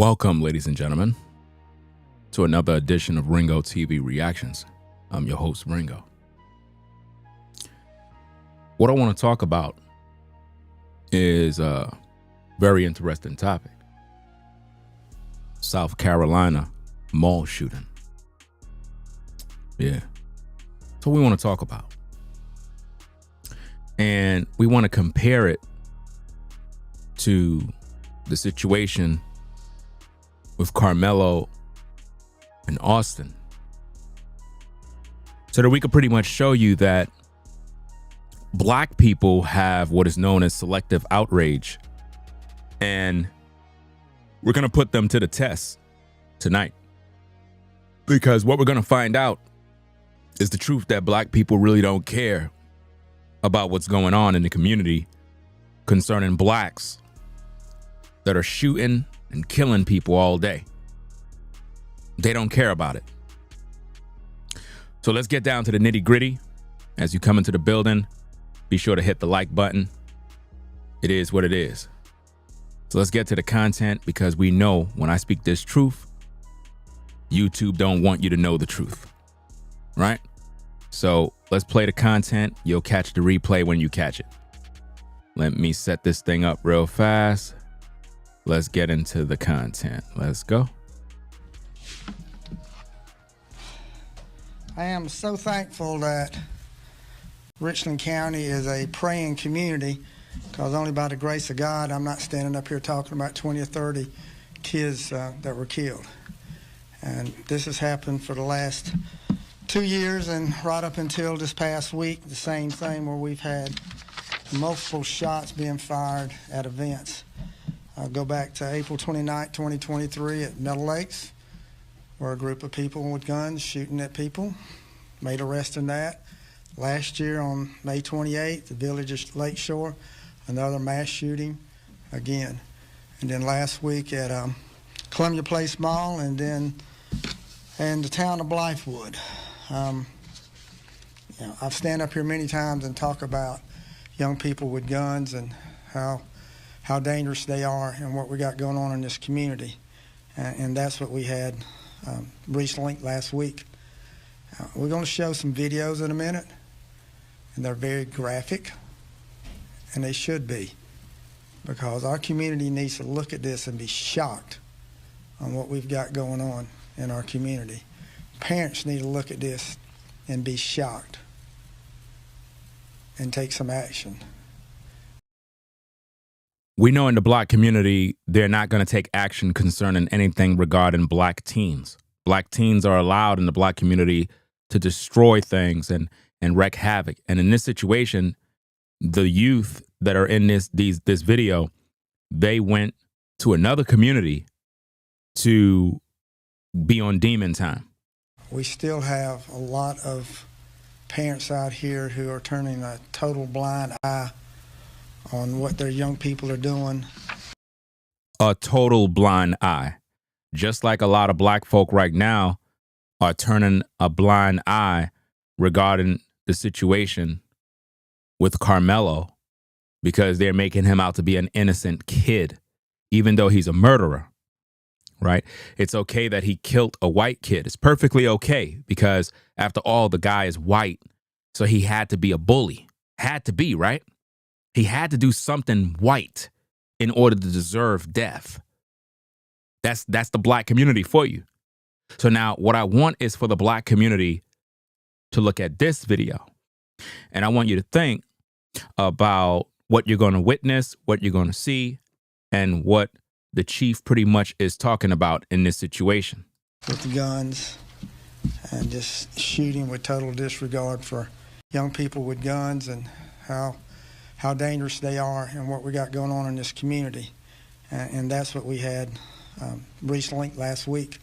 Welcome, ladies and gentlemen, to another edition of Ringo TV Reactions. I'm your host, Ringo. What I want to talk about is a very interesting topic. South Carolina mall shooting. Yeah. That's what we want to talk about. And we want to compare it to the situation with Carmelo and Austin, so that we could pretty much show you that black people have what is known as selective outrage, and we're going to put them to the test tonight, because what we're going to find out is the truth that black people really don't care about what's going on in the community concerning blacks that are shooting and killing people all day. They don't care about it. So let's get down to the nitty gritty. As you come into the building, be sure to hit the like button. It is what it is. So let's get to the content, because we know when I speak this truth, YouTube don't want you to know the truth, right? So let's play the content. You'll catch the replay when you catch it. Let me set this thing up real fast. Let's get into the content. Let's go. I am so thankful that Richland County is a praying community, because only by the grace of God, I'm not standing up here talking about 20 or 30 kids that were killed. And this has happened for the last 2 years, and right up until this past week, the same thing, where we've had multiple shots being fired at events. I'll go back to April 29, 2023 at Meadow Lakes, where a group of people with guns shooting at people, made arrests in that. Last year on May 28th, the village of Lakeshore, another mass shooting again. And then last week at Columbia Place Mall, and then in the town of Blythewood. I've stand up here many times and talk about young people with guns and how dangerous they are and what we got going on in this community. And that's what we had recently last week. We're going to show some videos in a minute, and they're very graphic, and they should be, because our community needs to look at this and be shocked on what we've got going on in our community. Parents need to look at this and be shocked and take some action. We know in the black community, they're not going to take action concerning anything regarding black teens. Black teens are allowed in the black community to destroy things and wreak havoc. And in this situation, the youth that are in this video, they went to another community to be on demon time. We still have a lot of parents out here who are turning a total blind eye on what their young people are doing. A total blind eye. Just like a lot of black folk right now are turning a blind eye regarding the situation with Carmelo, because they're making him out to be an innocent kid, even though he's a murderer, right? It's okay that he killed a white kid. It's perfectly okay, because after all, the guy is white, so he had to be a bully. Had to be, right? He had to do something white in order to deserve death. That's the black community for you. So now what I want is for the black community to look at this video. And I want you to think about what you're going to witness, what you're going to see, and what the chief pretty much is talking about in this situation. With the guns and just shooting with total disregard for young people with guns and how dangerous they are and what we got going on in this community. And that's what we had recently last week.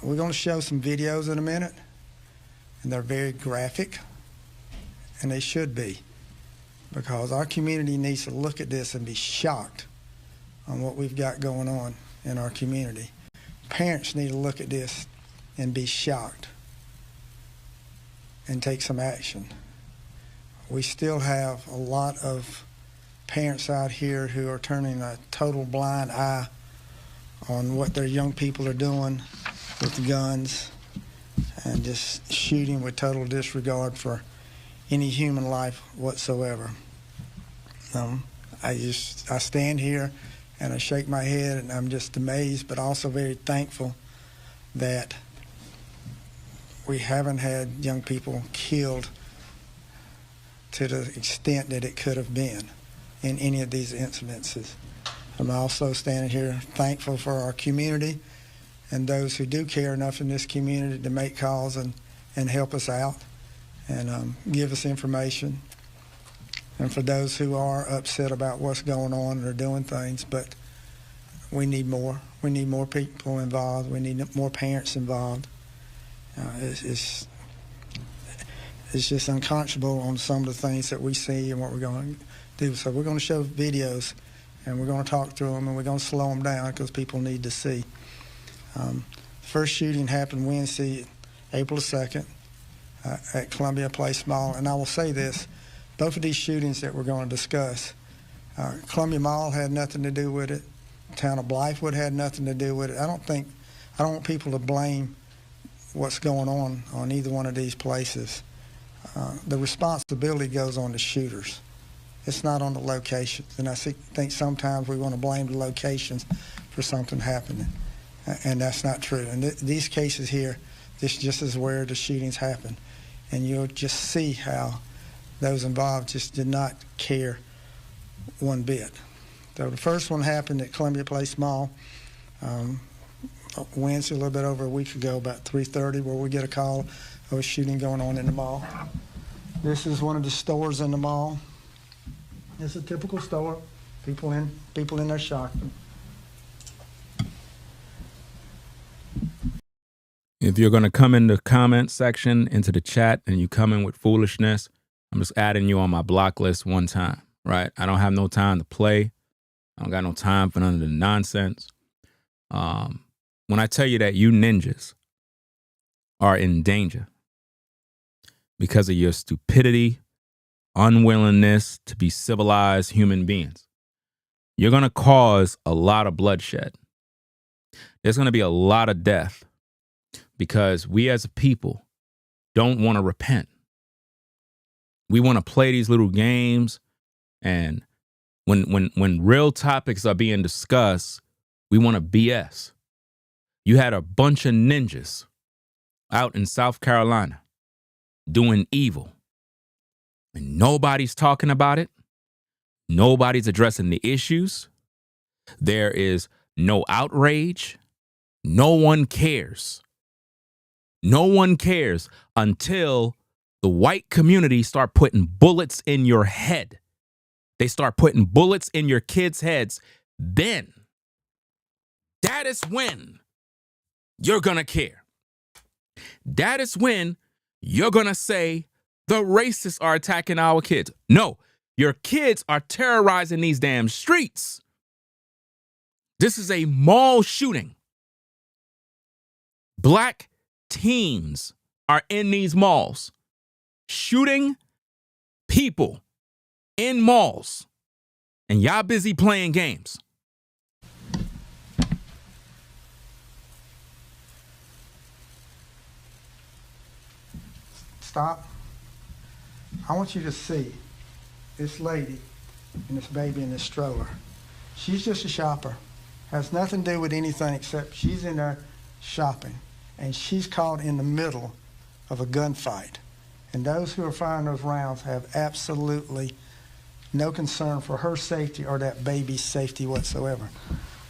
We're going to show some videos in a minute, and they're very graphic, and they should be, because our community needs to look at this and be shocked on what we've got going on in our community. Parents need to look at this and be shocked and take some action. We still have a lot of parents out here who are turning a total blind eye on what their young people are doing with the guns and just shooting with total disregard for any human life whatsoever. I stand here and I shake my head and I'm just amazed, but also very thankful that we haven't had young people killed to the extent that it could have been in any of these incidences. I'm also standing here thankful for our community and those who do care enough in this community to make calls and help us out and give us information. And for those who are upset about what's going on and are doing things, but we need more. We need more people involved. We need more parents involved. It's just unconscionable on some of the things that we see and what we're going to do. So we're going to show videos, and we're going to talk through them, and we're going to slow them down because people need to see. The first shooting happened Wednesday, April 2nd, at Columbia Place Mall. And I will say this, both of these shootings that we're going to discuss, Columbia Mall had nothing to do with it. The town of Blythewood had nothing to do with it. I don't want people to blame what's going on either one of these places. The responsibility goes on the shooters. It's not on the locations. And I think sometimes we want to blame the locations for something happening. And that's not true. And these cases here, this just is where the shootings happen. And you'll just see how those involved just did not care one bit. So the first one happened at Columbia Place Mall Wednesday, a little bit over a week ago, about 3:30, where we get a call of a shooting going on in the mall. This is one of the stores in the mall. It's a typical store. People in there shopping. If you're going to come in the comment section, into the chat, and you come in with foolishness, I'm just adding you on my block list one time, right? I don't have no time to play. I don't got no time for none of the nonsense. When I tell you that you ninjas are in danger because of your stupidity, unwillingness to be civilized human beings, you're going to cause a lot of bloodshed. There's going to be a lot of death because we as a people don't want to repent. We want to play these little games, and when real topics are being discussed, we want to BS. You had a bunch of ninjas out in South Carolina doing evil, and nobody's talking about it. Nobody's addressing the issues. There is no outrage. No one cares. No one cares until the white community start putting bullets in your head. They start putting bullets in your kids' heads. Then, that is when you're going to care. That is when you're going to say the racists are attacking our kids. No, your kids are terrorizing these damn streets. This is a mall shooting. Black teens are in these malls shooting people in malls, and y'all busy playing games. Stop. I want you to see this lady and this baby in this stroller. She's just a shopper. Has nothing to do with anything except she's in there shopping, and she's caught in the middle of a gunfight. And those who are firing those rounds have absolutely no concern for her safety or that baby's safety whatsoever.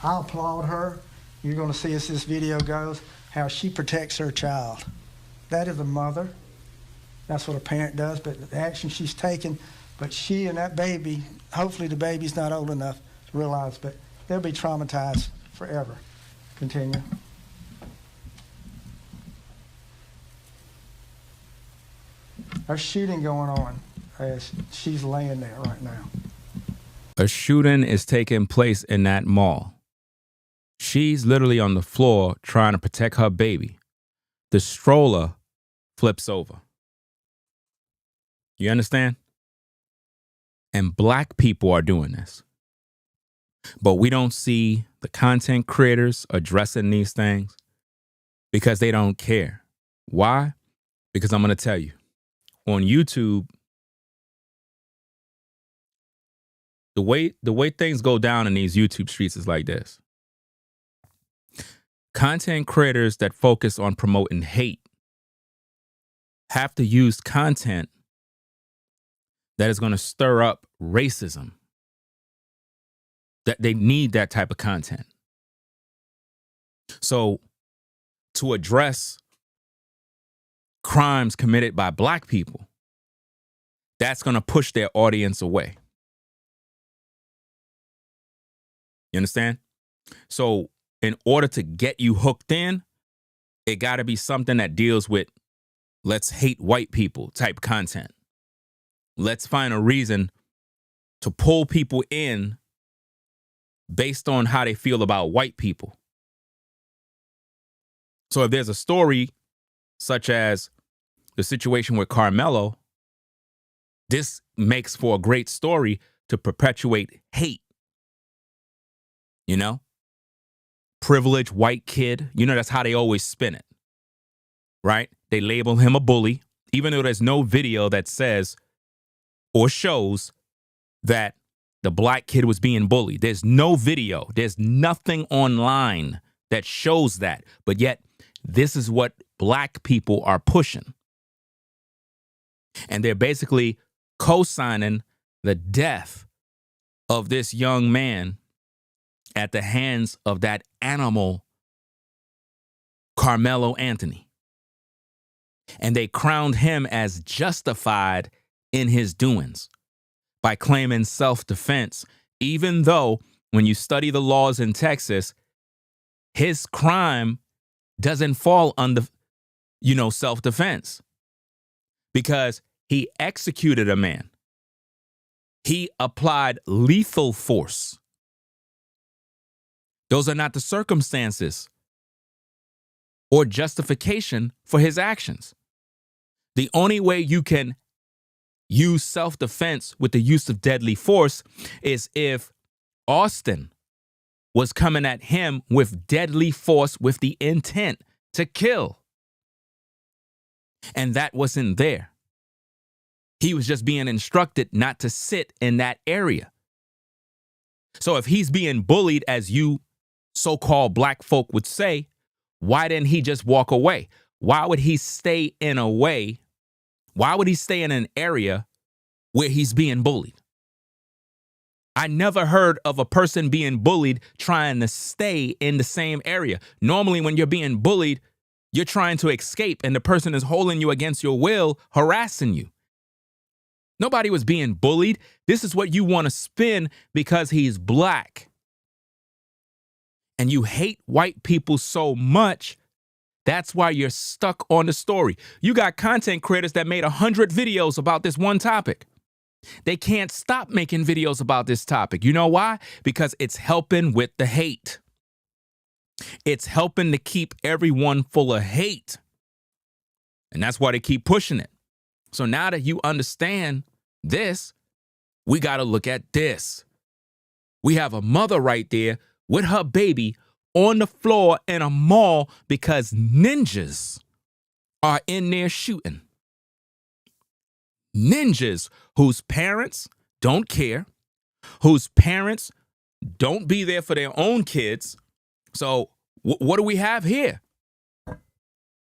I applaud her. You're going to see as this video goes how she protects her child. That is a mother. That's what a parent does, but the action she's taken, but she and that baby, hopefully the baby's not old enough to realize, but they'll be traumatized forever. Continue. There's shooting going on as she's laying there right now. A shooting is taking place in that mall. She's literally on the floor trying to protect her baby. The stroller flips over. You understand? And black people are doing this. But we don't see the content creators addressing these things because they don't care. Why? Because I'm going to tell you, on YouTube, the way things go down in these YouTube streets is like this. Content creators that focus on promoting hate have to use content that is going to stir up racism. That they need that type of content. So to address crimes committed by Black people, that's going to push their audience away. You understand? So in order to get you hooked in, it got to be something that deals with let's hate white people type content. Let's find a reason to pull people in based on how they feel about white people. So if there's a story such as the situation with Carmelo, this makes for a great story to perpetuate hate. You know? Privileged white kid. You know, that's how they always spin it. Right? They label him a bully, even though there's no video that says or shows that the Black kid was being bullied. There's no video. There's nothing online that shows that. But yet, this is what Black people are pushing. And they're basically co-signing the death of this young man at the hands of that animal, Karmelo Anthony. And they crowned him as justified in his doings by claiming self-defense, even though when you study the laws in Texas, his crime doesn't fall under, self-defense because he executed a man. He applied lethal force. Those are not the circumstances or justification for his actions. The only way you can use self-defense with the use of deadly force is if Austin was coming at him with deadly force with the intent to kill. And that wasn't there. He was just being instructed not to sit in that area. So if he's being bullied, as you so-called Black folk would say, why didn't he just walk away? Why would he stay in a way? Why would he stay in an area where he's being bullied? I never heard of a person being bullied trying to stay in the same area. Normally, when you're being bullied, you're trying to escape and the person is holding you against your will, harassing you. Nobody was being bullied. This is what you want to spin because he's Black. And you hate white people so much, that's why you're stuck on the story. You got content creators that made 100 videos about this one topic. They can't stop making videos about this topic. You know why? Because it's helping with the hate. It's helping to keep everyone full of hate. And that's why they keep pushing it. So now that you understand this, we got to look at this. We have a mother right there with her baby on the floor in a mall because ninjas are in there shooting. Ninjas whose parents don't care, whose parents don't be there for their own kids. So what do we have here?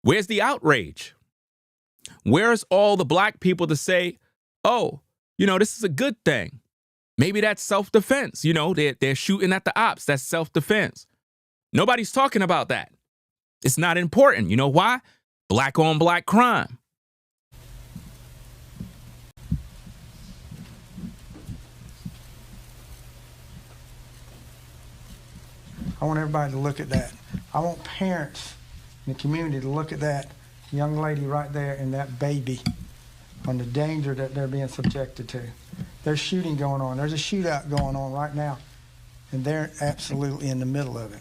Where's the outrage? Where's all the Black people to say, oh, this is a good thing? Maybe that's self-defense. They're shooting at the ops. That's self-defense. Nobody's talking about that. It's not important. You know why? Black on Black crime. I want everybody to look at that. I want parents in the community to look at that young lady right there and that baby on the danger that they're being subjected to. There's shooting going on. There's a shootout going on right now, and they're absolutely in the middle of it.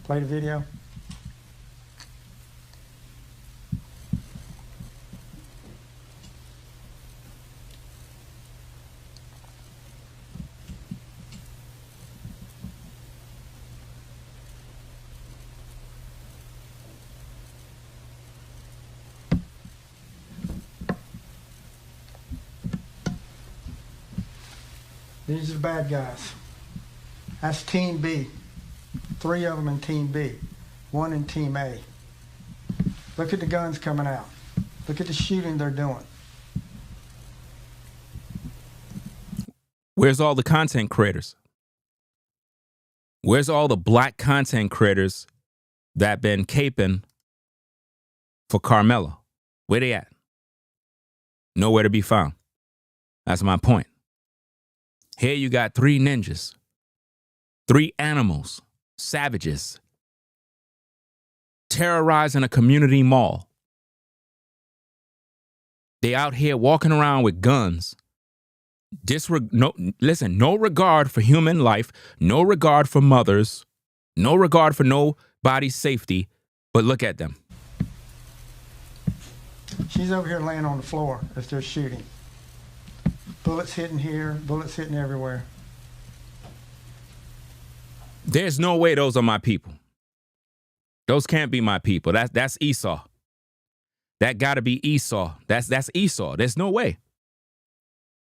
Play the video. These are the bad guys. That's Team B. 3 of them in Team B. 1 in Team A. Look at the guns coming out. Look at the shooting they're doing. Where's all the content creators? Where's all the black content creators that been caping for Carmelo? Where they at? Nowhere to be found. That's my point. Here you got 3 ninjas, 3 animals, savages, terrorizing a community mall. They out here walking around with guns. No regard for human life, no regard for mothers, no regard for nobody's safety. But look at them. She's over here laying on the floor as they're shooting. Bullets hitting here, bullets hitting everywhere. There's no way those are my people. Those can't be my people. That's Esau. That gotta be Esau. That's Esau. There's no way.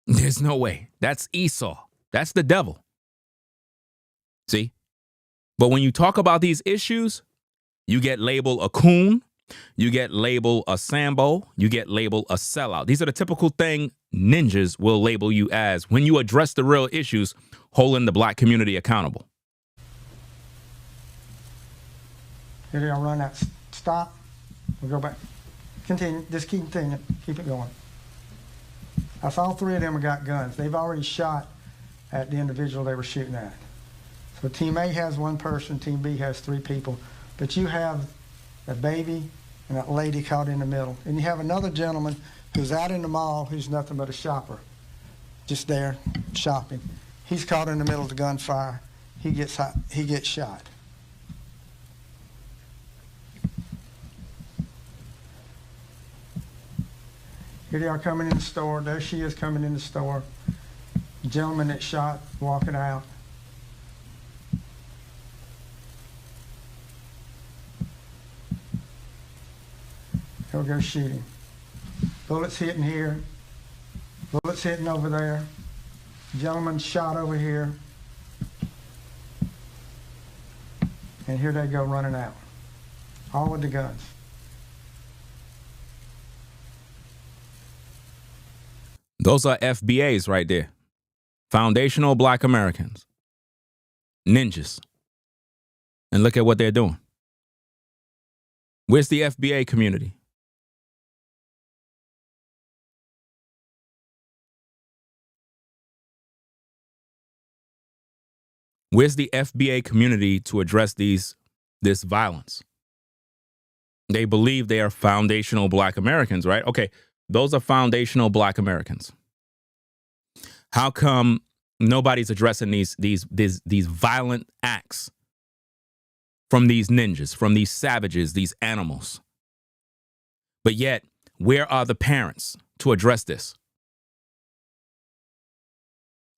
There's no way. That's Esau. That's the devil. See? But when you talk about these issues, you get labeled a coon, you get labeled a Sambo, you get labeled a sellout. These are the typical thing ninjas will label you as when you address the real issues, holding the black community accountable. Here they are, run out. Stop. We'll go back. Continue. Just keep continuing. Keep it going. That's all 3 of them have got guns. They've already shot at the individual they were shooting at. So Team A has 1 person, Team B has 3 people. But you have a baby and that lady caught in the middle. And you have another gentleman who's out in the mall who's nothing but a shopper, just there shopping. He's caught in the middle of the gunfire. He gets shot. Here they are coming in the store. There she is coming in the store. The gentleman that shot walking out. Here we go shooting. Bullets hitting here. Bullets hitting over there. Gentleman shot over here. And here they go running out. All with the guns. Those are FBAs right there. Foundational Black Americans. Ninjas. And look at what they're doing. Where's the FBA community? Where's the FBA community to address this violence? They believe they are foundational Black Americans, right? Okay, those are foundational Black Americans. How come nobody's addressing these violent acts from these ninjas, from these savages, these animals? But yet, where are the parents to address this?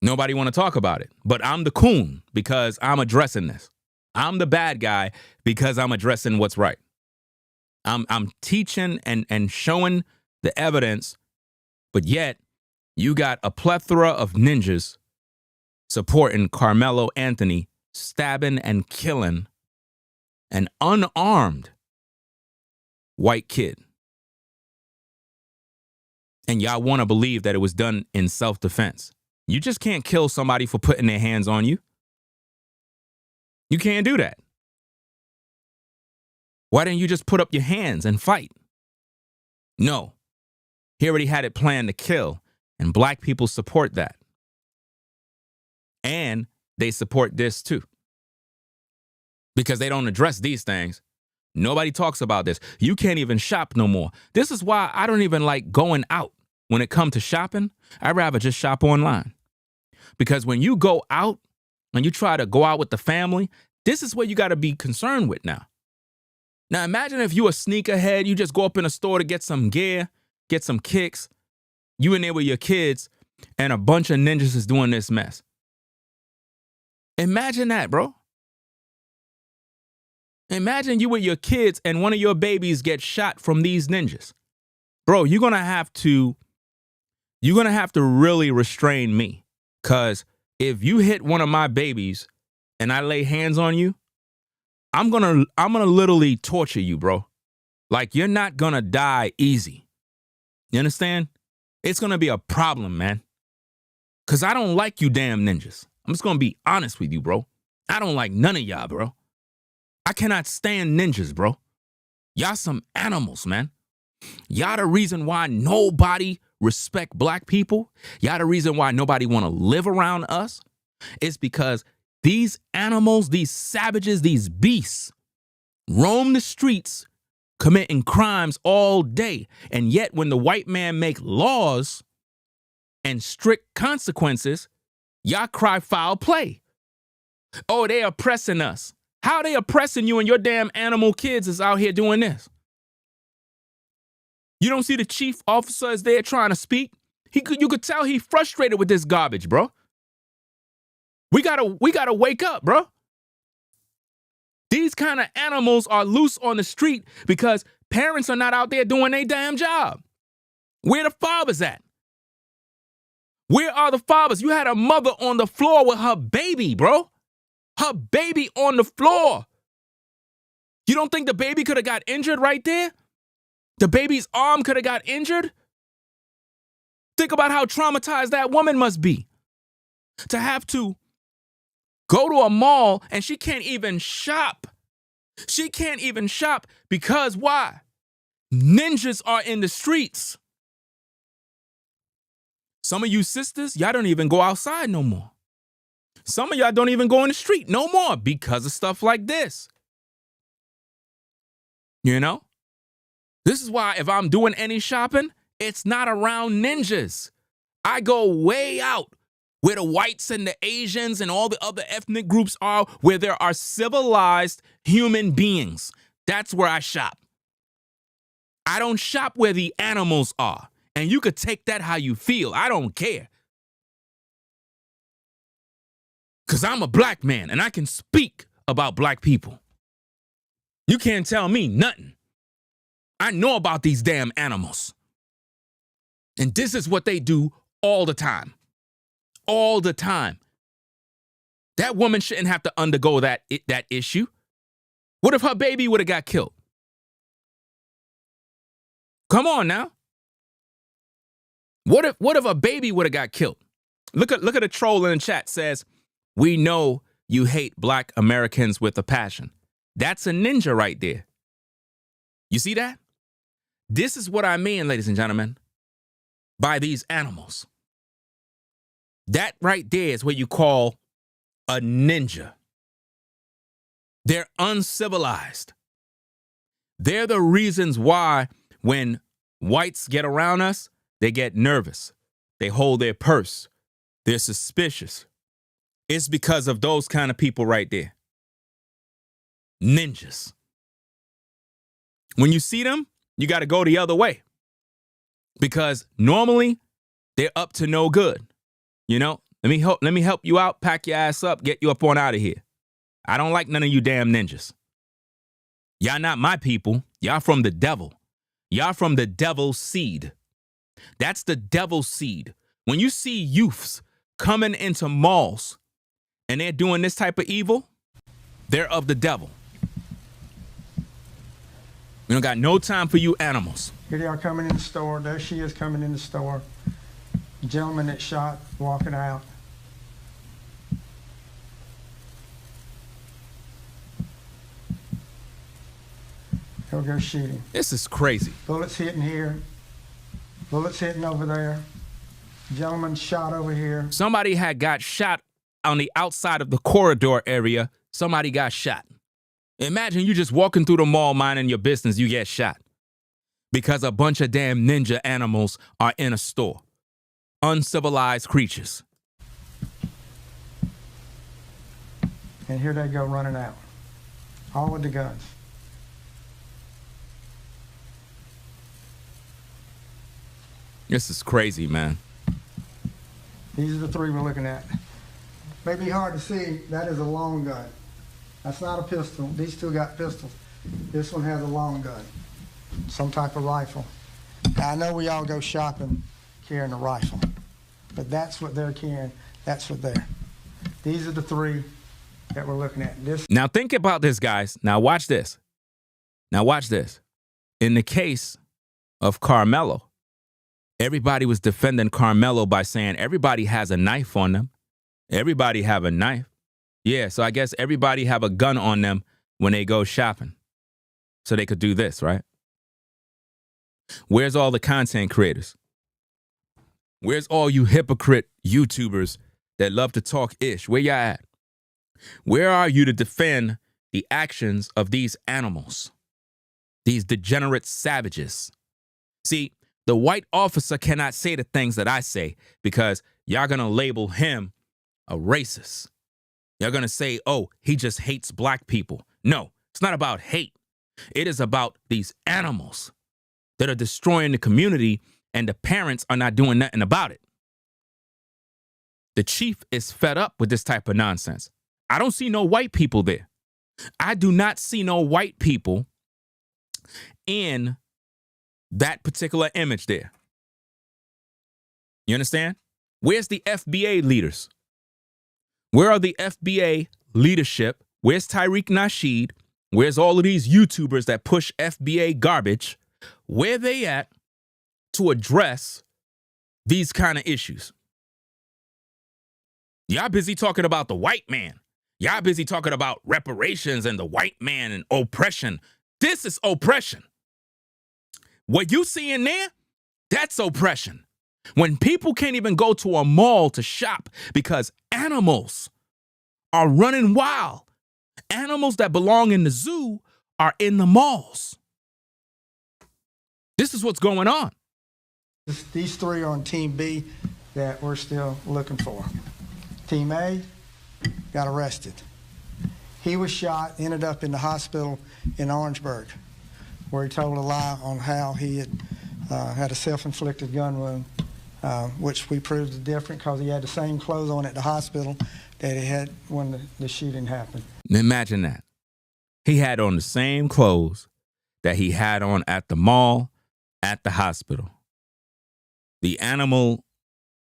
Nobody want to talk about it. But I'm the coon because I'm addressing this. I'm the bad guy because I'm addressing what's right. I'm teaching and showing the evidence, but yet you got a plethora of ninjas supporting Karmelo Anthony stabbing and killing an unarmed white kid. And y'all want to believe that it was done in self-defense. You just can't kill somebody for putting their hands on you. You can't do that. Why didn't you just put up your hands and fight? No. He already had it planned to kill, and Black people support that. And they support this too. Because they don't address these things. Nobody talks about this. You can't even shop no more. This is why I don't even like going out. When it comes to shopping, I'd rather just shop online. Because when you go out and you try to go out with the family, this is what you got to be concerned with now. Now, imagine if you a sneakerhead, you just go up in a store to get some gear, get some kicks. You in there with your kids and a bunch of ninjas is doing this mess. Imagine that, bro. Imagine you with your kids and one of your babies gets shot from these ninjas. Bro, you're going to have to really restrain me, because if you hit one of my babies and I lay hands on you, I'm gonna literally torture you, bro. Like, you're not gonna die easy. You understand? It's gonna be a problem, man. Cause I don't like you damn ninjas. I'm just gonna be honest with you, bro. I don't like none of y'all, bro. I cannot stand ninjas, bro. Y'all some animals, man. Y'all the reason why nobody respect black people. Y'all the reason why nobody want to live around us. It's because these animals, these savages, these beasts roam the streets committing crimes all day. And yet when the white man make laws and strict consequences, y'all cry foul play. Oh, they oppressing us. How are they oppressing you and your damn animal kids is out here doing this? You don't see the chief officer is there trying to speak? You could tell he frustrated with this garbage, bro. We gotta wake up, bro. These kind of animals are loose on the street because parents are not out there doing their damn job. Where the fathers at? Where are the fathers? You had a mother on the floor with her baby, bro. Her baby on the floor. You don't think the baby could have got injured right there? The baby's arm could have got injured? Think about how traumatized that woman must be. To have to go to a mall and she can't even shop. She can't even shop because why? Ninjas are in the streets. Some of you sisters, y'all don't even go outside no more. Some of y'all don't even go in the street no more because of stuff like this. You know? This is why if I'm doing any shopping, it's not around ninjas. I go way out where the whites and the Asians and all the other ethnic groups are, where there are civilized human beings. That's where I shop. I don't shop where the animals are. And you could take that how you feel. I don't care. Because I'm a black man and I can speak about black people. You can't tell me nothing. I know about these damn animals. And this is what they do all the time. All the time. That woman shouldn't have to undergo that issue. What if her baby would have got killed? Come on now. What if a baby would have got killed? Look at a troll in the chat says, "We know you hate black Americans with a passion." That's a ninja right there. You see that? This is what I mean, ladies and gentlemen, by these animals. That right there is what you call a ninja. They're uncivilized. They're the reasons why when whites get around us, they get nervous. They hold their purse. They're suspicious. It's because of those kind of people right there. Ninjas. When you see them, you got to go the other way. Because normally, they're up to no good. You know, let me help you out, pack your ass up, get you up on out of here. I don't like none of you damn ninjas. Y'all not my people. Y'all from the devil. Y'all from the devil's seed. That's the devil's seed. When you see youths coming into malls and they're doing this type of evil, they're of the devil. We don't got no time for you animals. Here they are coming in the store. There she is coming in the store. The gentleman that shot walking out. He'll go shooting. This is crazy. Bullets hitting here. Bullets hitting over there. Gentleman shot over here. Somebody had got shot on the outside of the corridor area. Somebody got shot. Imagine you just walking through the mall minding your business, you get shot. Because a bunch of damn ninja animals are in a store. Uncivilized creatures. And here they go running out. All with the guns. This is crazy, man. These are the three we're looking at. May be hard to see. That is a long gun. That's not a pistol. These two got pistols. This one has a long gun. Some type of rifle. Now, I know we all go shopping carrying a rifle. But that's what they're carrying. That's what they're. These are the three that we're looking at. This. Now think about this, guys. Now watch this. Now watch this. In the case of Carmelo, everybody was defending Carmelo by saying everybody has a knife on them. Everybody have a knife. Yeah, so I guess everybody have a gun on them when they go shopping. So they could do this, right? Where's all the content creators? Where's all you hypocrite YouTubers that love to talk ish? Where y'all at? Where are you to defend the actions of these animals? These degenerate savages. See, the white officer cannot say the things that I say because y'all gonna label him a racist. You're going to say, oh, he just hates black people. No, it's not about hate. It is about these animals that are destroying the community and the parents are not doing nothing about it. The chief is fed up with this type of nonsense. I don't see no white people there. I do not see no white people in that particular image there. You understand? Where's the FBA leaders? Where are the FBA leadership? Where's Tariq Nasheed? Where's all of these YouTubers that push FBA garbage? Where they at to address these kind of issues? Y'all busy talking about the white man. Y'all busy talking about reparations and the white man and oppression. This is oppression. What you seeing there, that's oppression. When people can't even go to a mall to shop because animals are running wild. Animals that belong in the zoo are in the malls. This is what's going on. These three are on Team B that we're still looking for. Team A got arrested. He was shot, ended up in the hospital in Orangeburg, where he told a lie on how he had a self-inflicted gun wound. Which we proved is different because he had the same clothes on at the hospital that he had when the shooting happened. Imagine that. He had on the same clothes that he had on at the mall, at the hospital. The animal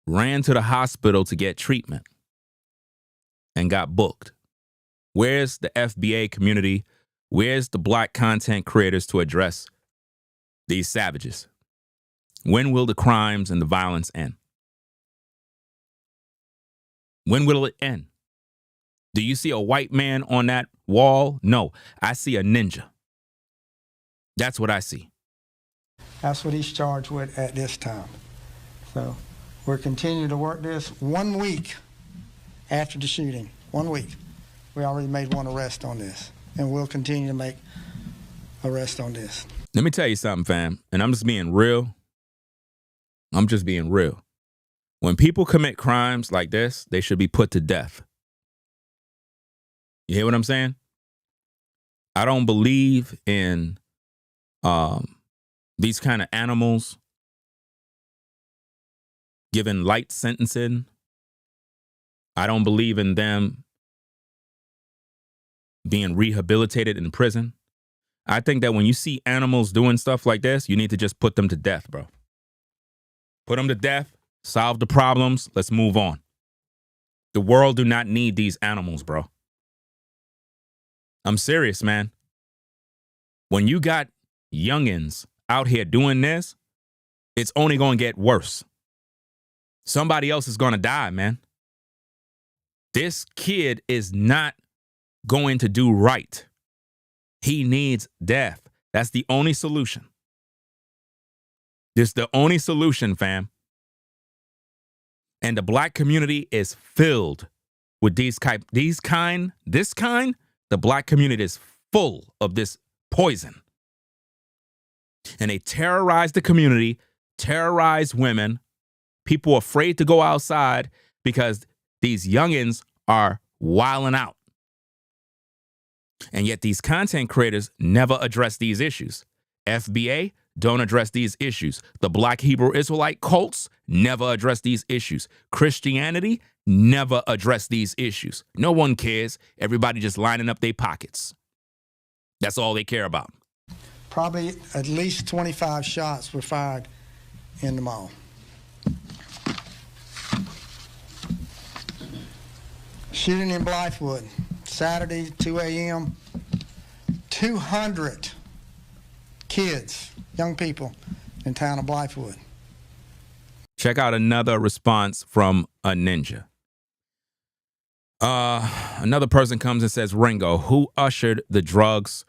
ran to the hospital to get treatment and got booked. Where's the FBA community? Where's the black content creators to address these savages? When will the crimes and the violence end? When will it end? Do you see a white man on that wall? No, I see a ninja. That's what I see. That's what he's charged with at this time. So we're continuing to work this 1 week after the shooting. 1 week. We already made one arrest on this, and we'll continue to make arrests on this. Let me tell you something, fam, and I'm just being real. I'm just being real. When people commit crimes like this, they should be put to death. You hear what I'm saying? I don't believe in these kind of animals given light sentencing. I don't believe in them being rehabilitated in prison. I think that when you see animals doing stuff like this, you need to just put them to death, bro. Put them to death, solve the problems, let's move on. The world do not need these animals, bro. I'm serious, man. When you got youngins out here doing this, it's only going to get worse. Somebody else is going to die, man. This kid is not going to do right. He needs death. That's the only solution. This is the only solution, fam. And the black community is filled with this kind. The black community is full of this poison. And they terrorize the community, terrorize women. People are afraid to go outside because these youngins are wilding out. And yet these content creators never address these issues. FBA don't address these issues. The Black Hebrew Israelite cults never address these issues. Christianity never address these issues. No one cares. Everybody just lining up their pockets. That's all they care about. Probably at least 25 shots were fired in the mall. Shooting in Blythewood, Saturday, 2 a.m. 200 kids, young people in town of Blythewood. Check out another response from a ninja. Another person comes and says, Ringo, who ushered the drugs,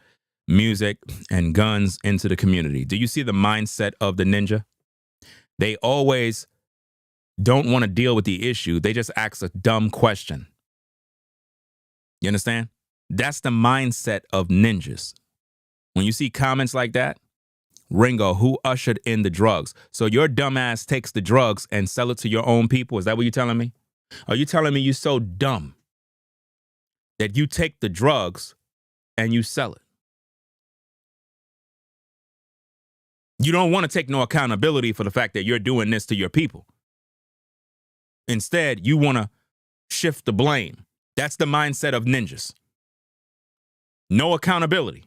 music, and guns into the community? Do you see the mindset of the ninja? They always don't want to deal with the issue. They just ask a dumb question. You understand? That's the mindset of ninjas. When you see comments like that, Ringo, who ushered in the drugs? So your dumbass takes the drugs and sell it to your own people? Is that what you're telling me? Are you telling me you're so dumb that you take the drugs and you sell it? You don't want to take no accountability for the fact that you're doing this to your people. Instead, you want to shift the blame. That's the mindset of ninjas. No accountability.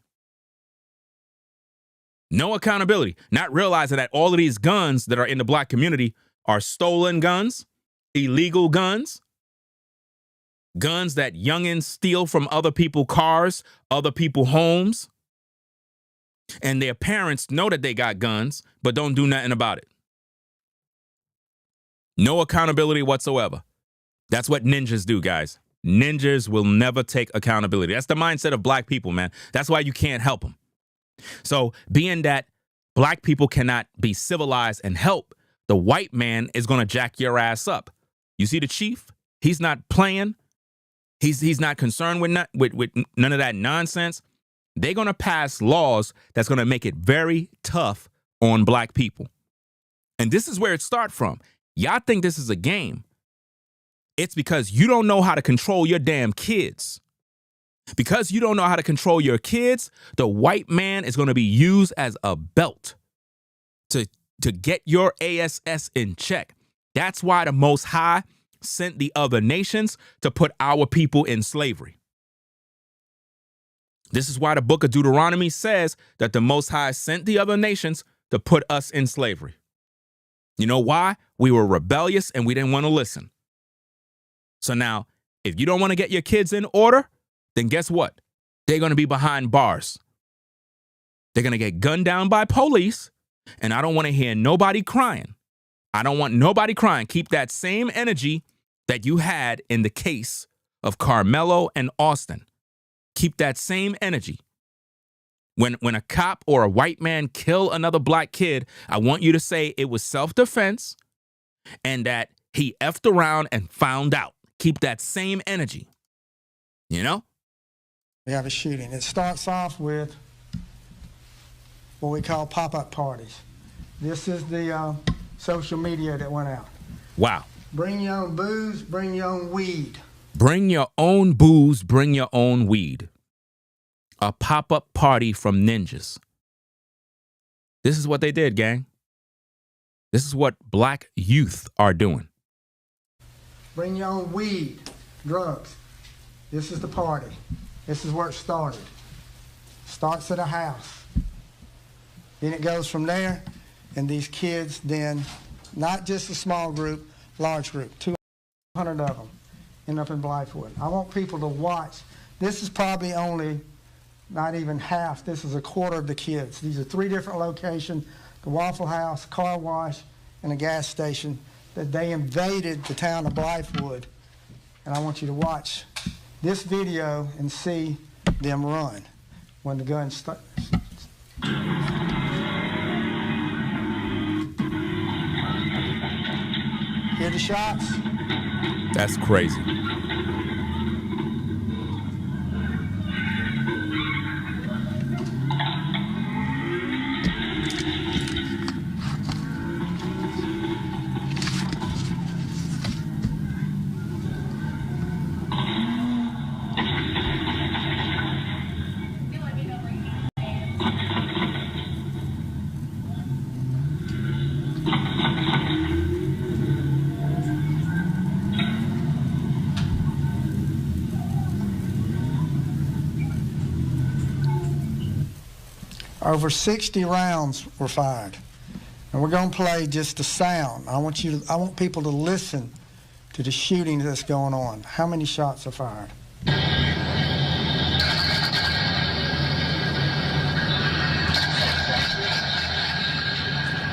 No accountability. Not realizing that all of these guns that are in the black community are stolen guns, illegal guns, guns that youngins steal from other people's cars, other people's homes. And their parents know that they got guns, but don't do nothing about it. No accountability whatsoever. That's what ninjas do, guys. Ninjas will never take accountability. That's the mindset of black people, man. That's why you can't help them. So being that black people cannot be civilized and help, the white man is going to jack your ass up. You see the chief? He's not playing. He's not concerned with none of that nonsense. They're going to pass laws that's going to make it very tough on black people. And this is where it starts from. Y'all think this is a game. It's because you don't know how to control your damn kids. Because you don't know how to control your kids, the white man is going to be used as a belt to get your ASS in check. That's why the Most High sent the other nations to put our people in slavery. This is why the book of Deuteronomy says that the Most High sent the other nations to put us in slavery. You know why? We were rebellious and we didn't want to listen. So now, if you don't want to get your kids in order, then guess what? They're going to be behind bars. They're going to get gunned down by police, and I don't want to hear nobody crying. I don't want nobody crying. Keep that same energy that you had in the case of Carmelo and Austin. Keep that same energy. When a cop or a white man kill another black kid, I want you to say it was self-defense and that he effed around and found out. Keep that same energy. You know? We have a shooting. It starts off with what we call pop-up parties. This is the social media that went out. Wow. Bring your own booze, bring your own weed. Bring your own booze, bring your own weed. A pop-up party from ninjas. This is what they did, gang. This is what black youth are doing. Bring your own weed, drugs. This is the party. This is where it started. Starts at a house. Then it goes from there, and these kids then, not just a small group, large group, 200 of them, end up in Blythewood. I want people to watch. This is probably only not even half. This is a quarter of the kids. These are 3 different locations, the Waffle House, car wash, and a gas station, that they invaded the town of Blythewood. And I want you to watch this video and see them run when the guns start. Hear the shots? That's crazy. Over 60 rounds were fired. And we're going to play just the sound. I want people to listen to the shooting that's going on. How many shots are fired?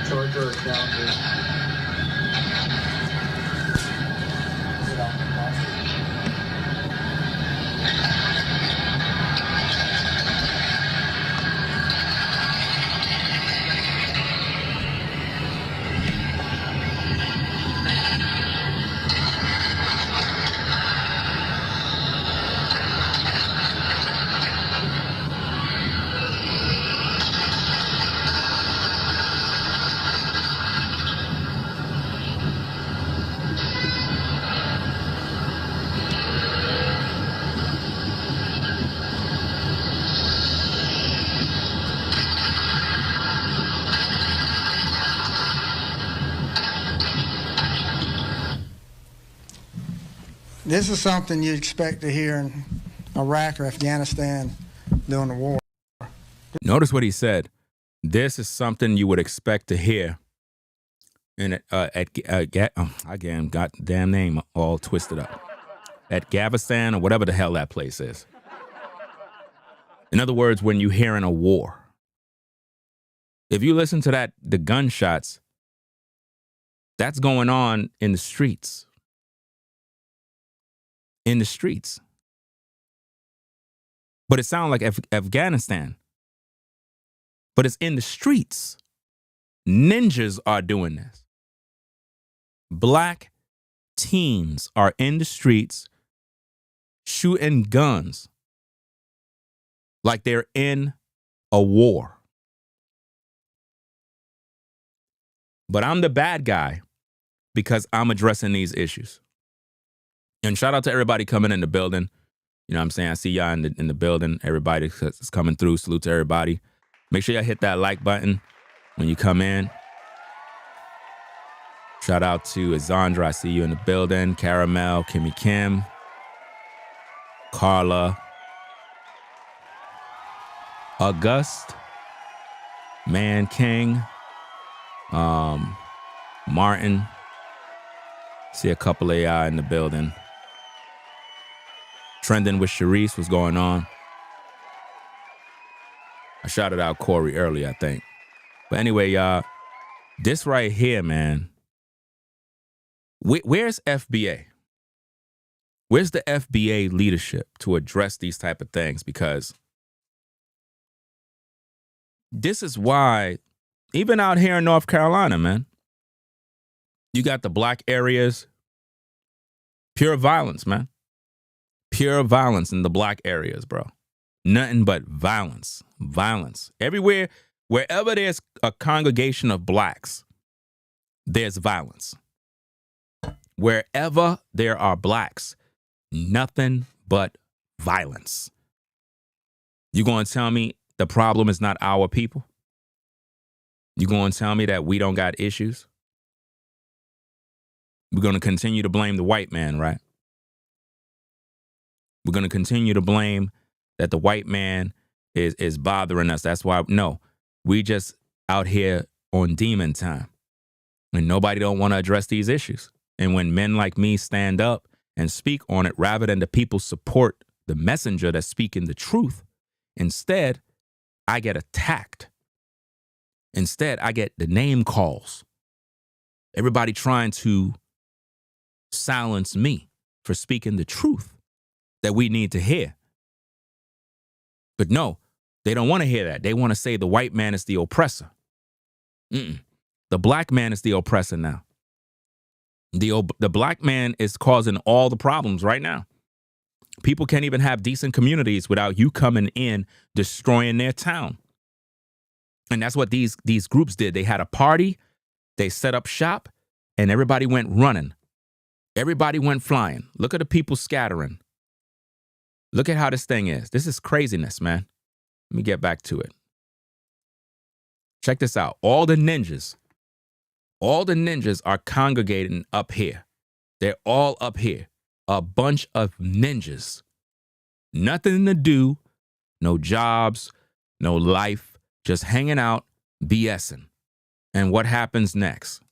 Charger calendar. This is something you'd expect to hear in Iraq or Afghanistan during the war. Notice what he said. This is something you would expect to hear in again, got damn name all twisted up. At Gavistan or whatever the hell that place is. In other words, when you hearing a war. If you listen to that, the gunshots, that's going on in the streets. In the streets. But it sounds like Afghanistan. But it's in the streets. Ninjas are doing this. Black teens are in the streets shooting guns like they're in a war. But I'm the bad guy because I'm addressing these issues. And shout out to everybody coming in the building. You know what I'm saying? I see y'all in the building. Everybody that's coming through. Salute to everybody. Make sure y'all hit that like button when you come in. Shout out to Azandra. I see you in the building. Caramel, Kimmy Kim, Carla, August, Man King, Martin. See a couple of y'all in the building. Trending with Sharice, what's going on? I shouted out Corey earlier, I think. But anyway, y'all, this right here, man. Where's FBA? Where's the FBA leadership to address these type of things? Because this is why, even out here in North Carolina, man, you got the black areas, pure violence, man. Pure violence in the black areas, bro. Nothing but violence. Violence. Everywhere, wherever there's a congregation of blacks, there's violence. Wherever there are blacks, nothing but violence. You going to tell me the problem is not our people? You going to tell me that we don't got issues? We're going to continue to blame the white man, right? We're going to continue to blame that the white man is bothering us. That's why, no, we just out here on demon time. And nobody don't want to address these issues. And when men like me stand up and speak on it, rather than the people support the messenger that's speaking the truth, instead, I get attacked. Instead, I get the name calls. Everybody trying to silence me for speaking the truth that we need to hear. But no, they don't want to hear that. They want to say the white man is the oppressor. The black man is the oppressor now. The black man is causing all the problems right now. People can't even have decent communities without you coming in, destroying their town. And that's what these groups did. They had a party, they set up shop, and everybody went running. Everybody went flying. Look at the people scattering. Look at how this thing is. This is craziness, man. Let me get back to it. Check this out. All the ninjas are congregating up here. They're all up here. A bunch of ninjas. Nothing to do, no jobs, no life, just hanging out, BSing. And what happens next?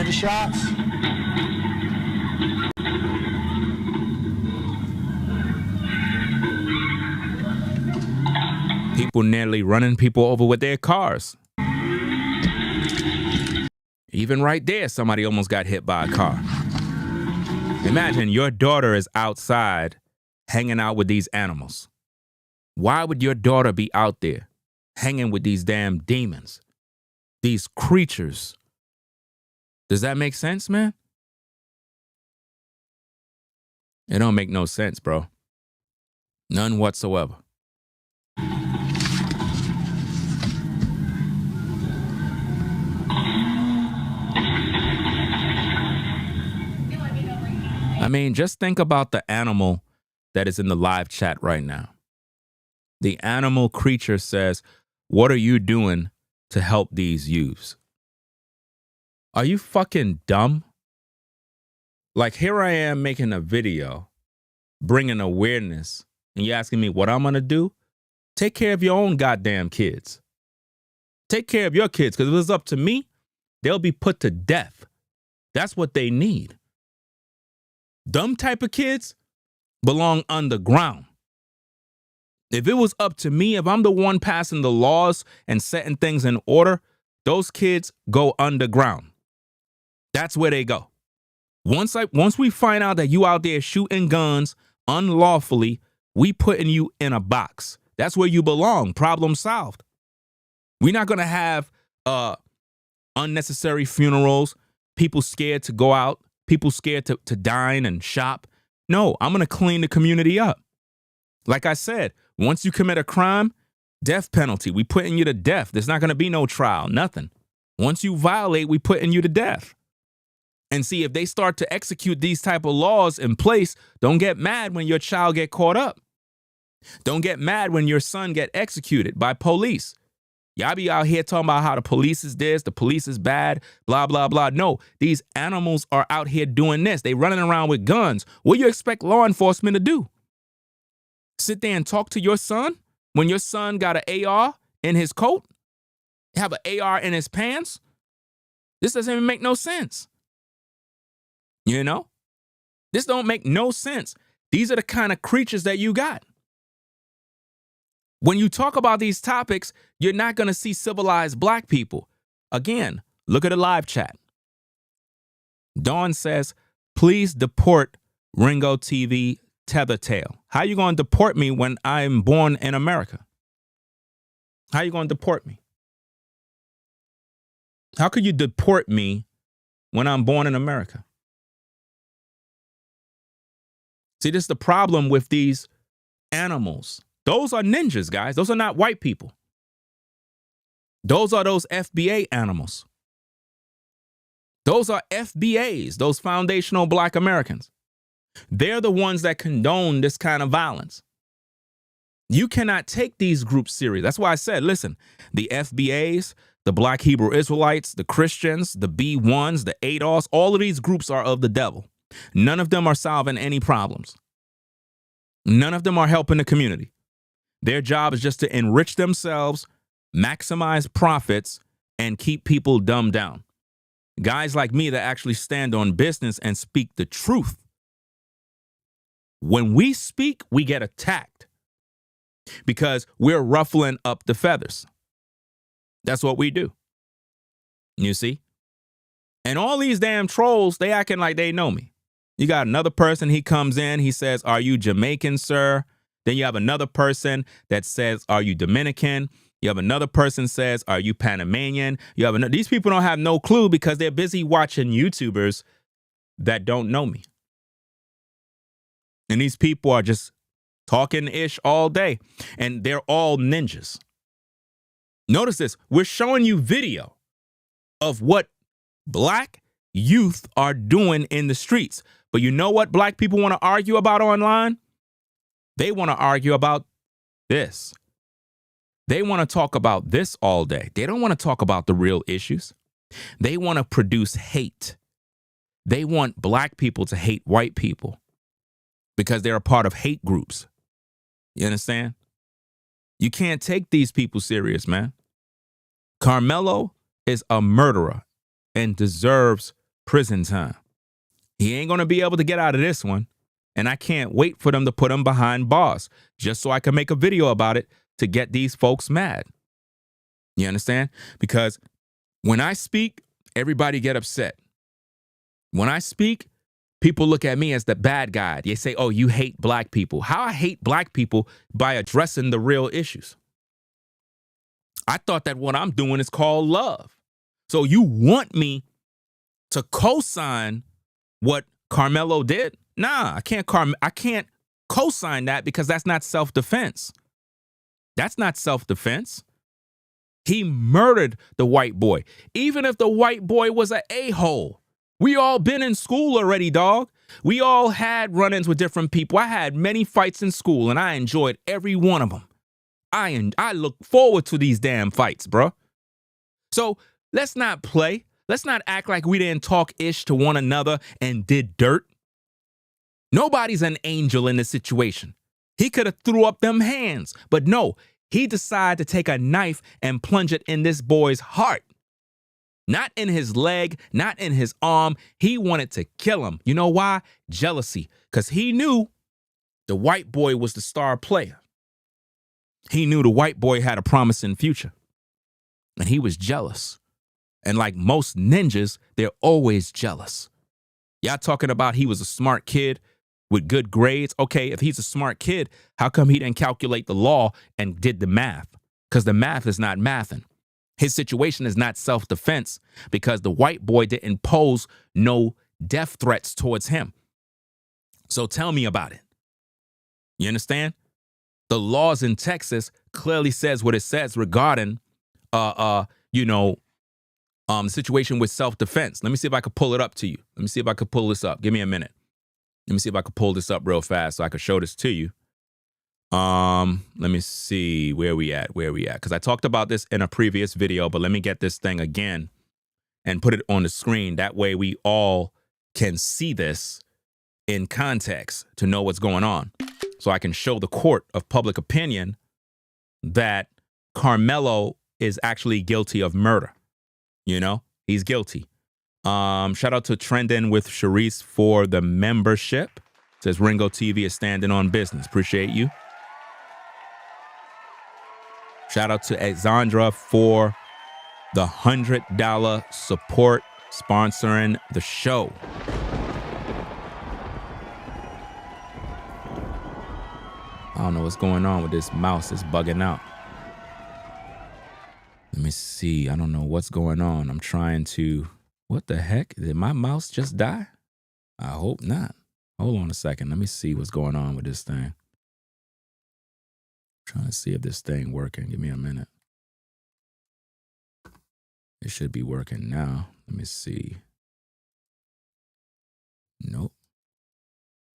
hear the shots? People nearly running people over with their cars. Even right there, somebody almost got hit by a car. Imagine your daughter is outside hanging out with these animals. Why would your daughter be out there hanging with these damn demons, these creatures? Does that make sense, man? It don't make no sense, bro. None whatsoever. I mean, just think about the animal that is in the live chat right now. The animal creature says, "What are you doing to help these youths?" Are you fucking dumb? Like, here I am making a video, bringing awareness, and you're asking me what I'm going to do? Take care of your own goddamn kids. Take care of your kids, because if it's up to me, they'll be put to death. That's what they need. Dumb type of kids belong underground. If it was up to me, if I'm the one passing the laws and setting things in order, those kids go underground. That's where they go. Once we find out that you out there shooting guns unlawfully, we putting you in a box. That's where you belong. Problem solved. We're not going to have unnecessary funerals, people scared to go out, people scared to dine and shop. No, I'm going to clean the community up. Like I said, once you commit a crime, death penalty. We putting you to death. There's not going to be no trial, nothing. Once you violate, we putting you to death. And see, if they start to execute these type of laws in place, don't get mad when your child get caught up. Don't get mad when your son get executed by police. Y'all be out here talking about how the police is this, the police is bad, blah, blah, blah. No, these animals are out here doing this. They running around with guns. What do you expect law enforcement to do? Sit there and talk to your son when your son got an AR in his coat? Have an AR in his pants? This doesn't even make no sense. You know? This don't make no sense. These are the kind of creatures that you got. When you talk about these topics, you're not going to see civilized black people. Again, look at the live chat. Dawn says, "Please deport Ringo TV Tethertail." How you going to deport me when I'm born in America? How you going to deport me? How could you deport me when I'm born in America? See, this is the problem with these animals. Those are ninjas, guys. Those are not white people. Those are those FBA animals. Those are FBAs, those foundational black Americans. They're the ones that condone this kind of violence. You cannot take these groups serious. That's why I said, listen, the FBAs, the Black Hebrew Israelites, the Christians, the B1s, the ADOS, all of these groups are of the devil. None of them are solving any problems. None of them are helping the community. Their job is just to enrich themselves, maximize profits, and keep people dumbed down. Guys like me that actually stand on business and speak the truth. When we speak, we get attacked because we're ruffling up the feathers. That's what we do. You see? And all these damn trolls, they acting like they know me. You got another person, he comes in, he says, "Are you Jamaican, sir?" Then you have another person that says, "Are you Dominican?" You have another person says, "Are you Panamanian?" You have these people don't have no clue because they're busy watching YouTubers that don't know me. And these people are just talking ish all day, and they're all ninjas. Notice this. We're showing you video of what black youth are doing in the streets. But you know what black people want to argue about online? They want to argue about this. They want to talk about this all day. They don't want to talk about the real issues. They want to produce hate. They want black people to hate white people because they're a part of hate groups. You understand? You can't take these people serious, man. Carmelo is a murderer and deserves prison time. He ain't going to be able to get out of this one. And I can't wait for them to put him behind bars just so I can make a video about it to get these folks mad. You understand? Because when I speak, everybody get upset. When I speak, people look at me as the bad guy. They say, oh, you hate black people. How I hate black people? By addressing the real issues. I thought that what I'm doing is called love. So you want me to co-sign what Carmelo did? Nah, I can't co-sign that because that's not self-defense. That's not self-defense. He murdered the white boy. Even if the white boy was an a-hole. We all been in school already, dog. We all had run-ins with different people. I had many fights in school, and I enjoyed every one of them. I look forward to these damn fights, bro. So let's not play. Let's not act like we didn't talk ish to one another and did dirt. Nobody's an angel in this situation. He could have threw up them hands, but no, he decided to take a knife and plunge it in this boy's heart. Not in his leg, not in his arm. He wanted to kill him. You know why? Jealousy. Because he knew the white boy was the star player. He knew the white boy had a promising future. And he was jealous. And like most ninjas, they're always jealous. Y'all talking about he was a smart kid with good grades. Okay, if he's a smart kid, how come he didn't calculate the law and did the math? Because the math is not mathing. His situation is not self-defense because the white boy didn't pose no death threats towards him. So tell me about it. You understand? The laws in Texas clearly says what it says regarding, the situation with self-defense. Let me see if I could pull it up to you. Let me see if I could pull this up. Give me a minute. Let me see if I could pull this up real fast so I could show this to you. Let me see where we at. Because I talked about this in a previous video, but let me get this thing again and put it on the screen. That way we all can see this in context to know what's going on. So I can show the court of public opinion that Carmelo is actually guilty of murder. You know, he's guilty. Shout out to Trending with Sharice for the membership. Says Ringo TV is standing on business. Appreciate you. Shout out to Exandra for the $100 support sponsoring the show. I don't know what's going on with this mouse. It's bugging out. Let me see. I don't know what's going on. I'm trying to... What the heck? Did my mouse just die? I hope not. Hold on a second. Let me see what's going on with this thing. Trying to see if this thing working. Give me a minute. It should be working now. Let me see. Nope.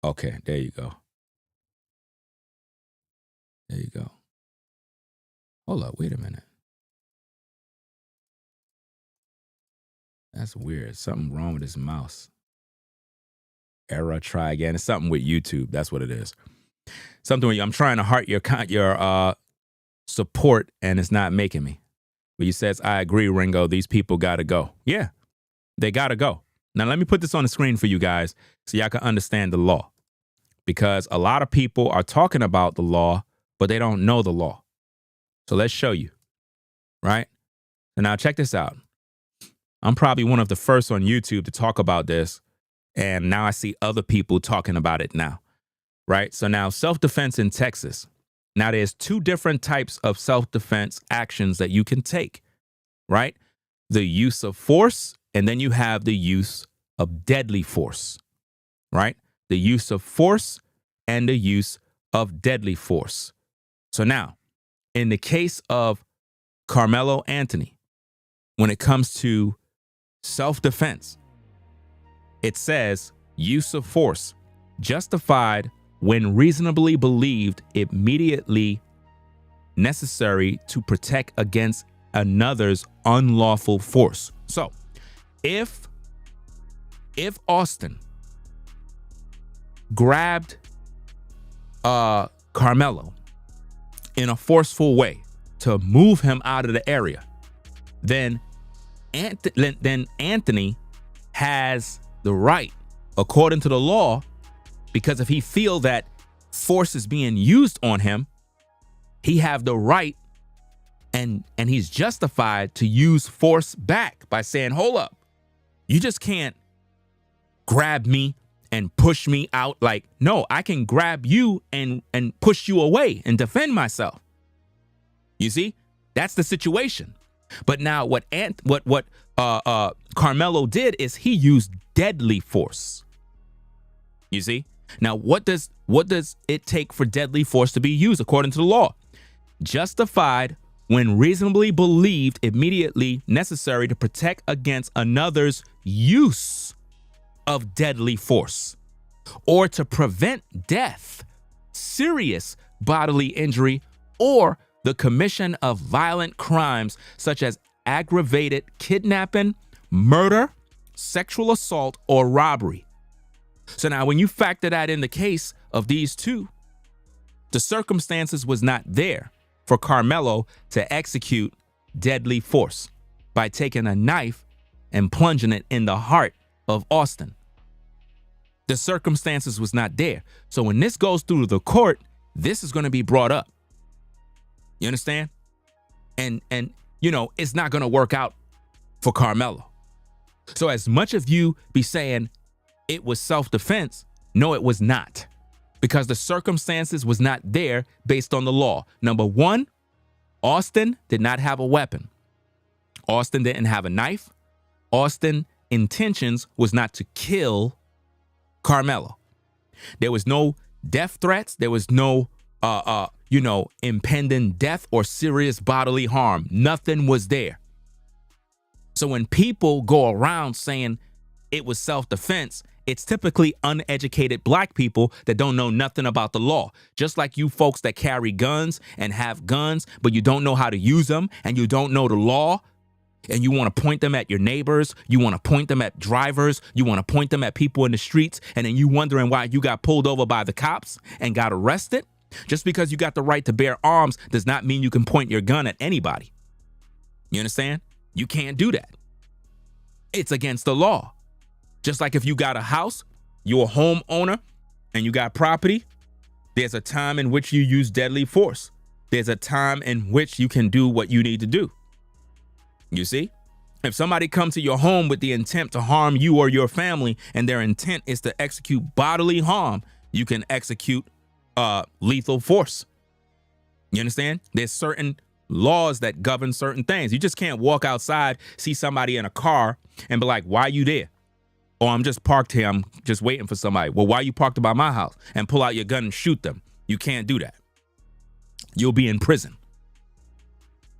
Okay, there you go. There you go. Hold up, wait a minute. That's weird. Something wrong with this mouse. Error, try again. It's something with YouTube. That's what it is. Something where I'm trying to heart your support and it's not making me. But he says, I agree, Ringo. These people got to go. Yeah, they got to go. Now, let me put this on the screen for you guys so y'all can understand the law. Because a lot of people are talking about the law, but they don't know the law. So let's show you, right? So now check this out. I'm probably one of the first on YouTube to talk about this. And now I see other people talking about it now, right? So now self-defense in Texas. Now there's two different types of self-defense actions that you can take, right? The use of force, and then you have the use of deadly force, right? The use of force and the use of deadly force. So now, in the case of Carmelo Anthony, when it comes to self-defense, it says use of force justified when reasonably believed immediately necessary to protect against another's unlawful force. So if Austin grabbed Carmelo in a forceful way to move him out of the area, then Anthony has the right, according to the law, because if he feel that force is being used on him, he have the right and he's justified to use force back by saying, hold up, you just can't grab me and push me out. Like, no, I can grab you and push you away and defend myself. You see, that's the situation. But now what Carmelo did is he used deadly force. You see, now what does it take for deadly force to be used according to the law? Justified when reasonably believed, immediately necessary to protect against another's use of deadly force, or to prevent death, serious bodily injury, or the commission of violent crimes such as aggravated kidnapping, murder, sexual assault, or robbery. So now when you factor that in the case of these two, the circumstances was not there for Carmelo to execute deadly force by taking a knife and plunging it in the heart of Austin. The circumstances was not there. So when this goes through the court, this is going to be brought up. You understand? And you know, it's not going to work out for Carmelo. So as much of you be saying it was self-defense, no, it was not. Because the circumstances was not there based on the law. Number one, Austin did not have a weapon. Austin didn't have a knife. Austin's intentions was not to kill Carmelo. There was no death threats. There was no, impending death or serious bodily harm. Nothing was there. So when people go around saying it was self-defense, it's typically uneducated black people that don't know nothing about the law. Just like you folks that carry guns and have guns, but you don't know how to use them and you don't know the law, and you want to point them at your neighbors, you want to point them at drivers, you want to point them at people in the streets, and then you wondering why you got pulled over by the cops and got arrested. Just because you got the right to bear arms does not mean you can point your gun at anybody. You understand? You can't do that. It's against the law. Just like if you got a house, you're a homeowner, and you got property, there's a time in which you use deadly force. There's a time in which you can do what you need to do. You see? If somebody comes to your home with the intent to harm you or your family, and their intent is to execute bodily harm, you can execute lethal force. You understand? There's certain laws that govern certain things. You just can't walk outside, see somebody in a car, and be like, why are you there? Or I'm just parked here, I'm just waiting for somebody. Well, why are you parked by my house? And pull out your gun and shoot them. You can't do that. You'll be in prison.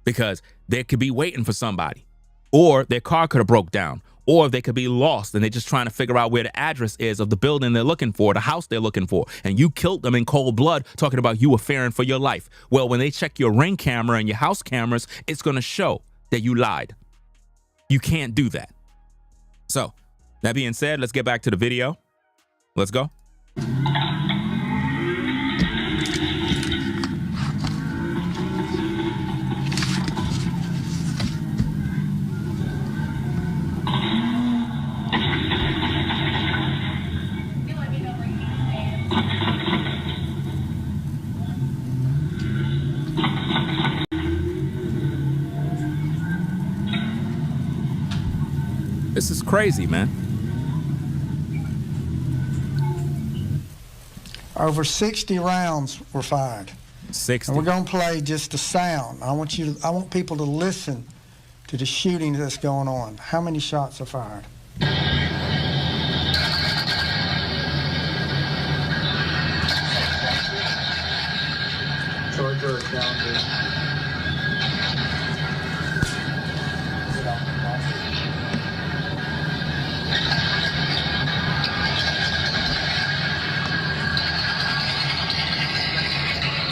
Because they could be waiting for somebody. Or their car could have broke down. Or they could be lost and they're just trying to figure out where the address is of the building they're looking for, the house they're looking for. And you killed them in cold blood, talking about you were fearing for your life. Well, when they check your Ring camera and your house cameras, it's going to show that you lied. You can't do that. So, that being said, let's get back to the video. Let's go. This is crazy, man. Over 60 rounds were fired. 60. And we're going to play just the sound. I want people to listen to the shooting that's going on. How many shots are fired? Georgia down there.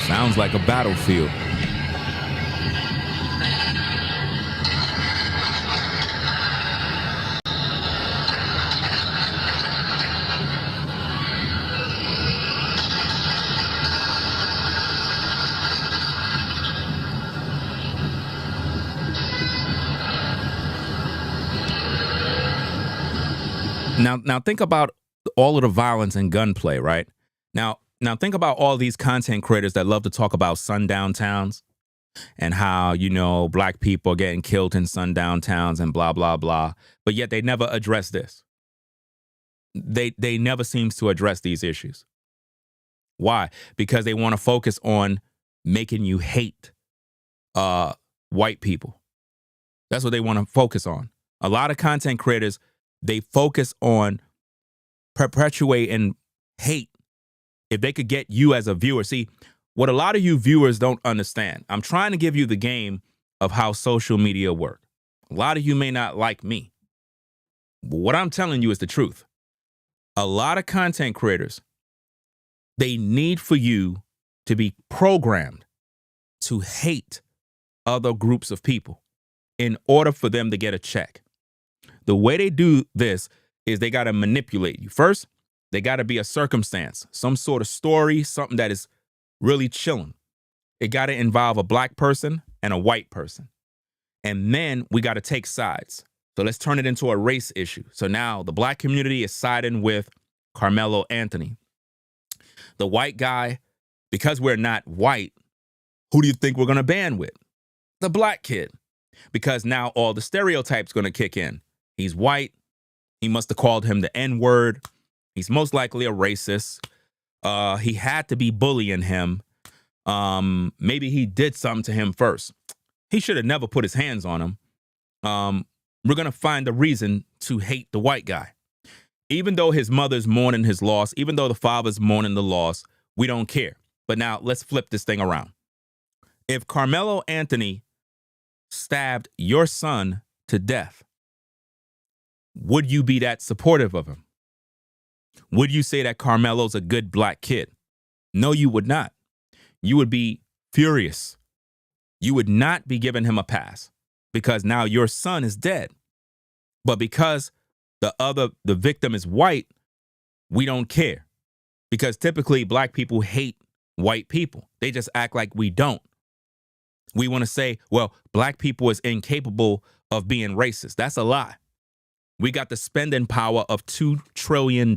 Sounds like a battlefield. Now think about all of the violence and gunplay, right? Now think about all these content creators that love to talk about sundown towns and how, black people are getting killed in sundown towns and blah, blah, blah. But yet they never address this. They never seems to address these issues. Why? Because they want to focus on making you hate white people. That's what they want to focus on. A lot of content creators, they focus on perpetuating hate. If they could get you as a viewer. See, what a lot of you viewers don't understand, I'm trying to give you the game of how social media work. A lot of you may not like me, but what I'm telling you is the truth. A lot of content creators, they need for you to be programmed to hate other groups of people in order for them to get a check. The way they do this is they got to manipulate you. First, they got to be a circumstance, some sort of story, something that is really chilling. It got to involve a black person and a white person. And then we got to take sides. So let's turn it into a race issue. So now the black community is siding with Carmelo Anthony. The white guy, because we're not white, who do you think we're going to ban with? The black kid. Because now all the stereotypes going to kick in. He's white. He must have called him the N-word. He's most likely a racist. He had to be bullying him. Maybe he did something to him first. He should have never put his hands on him. We're going to find a reason to hate the white guy. Even though his mother's mourning his loss, even though the father's mourning the loss, we don't care. But now let's flip this thing around. If Carmelo Anthony stabbed your son to death, would you be that supportive of him? Would you say that Carmelo's a good black kid? No, you would not. You would be furious. You would not be giving him a pass because now your son is dead. But because the victim is white, we don't care. Because typically black people hate white people. They just act like we don't. We want to say, well, black people is incapable of being racist. That's a lie. We got the spending power of $2 trillion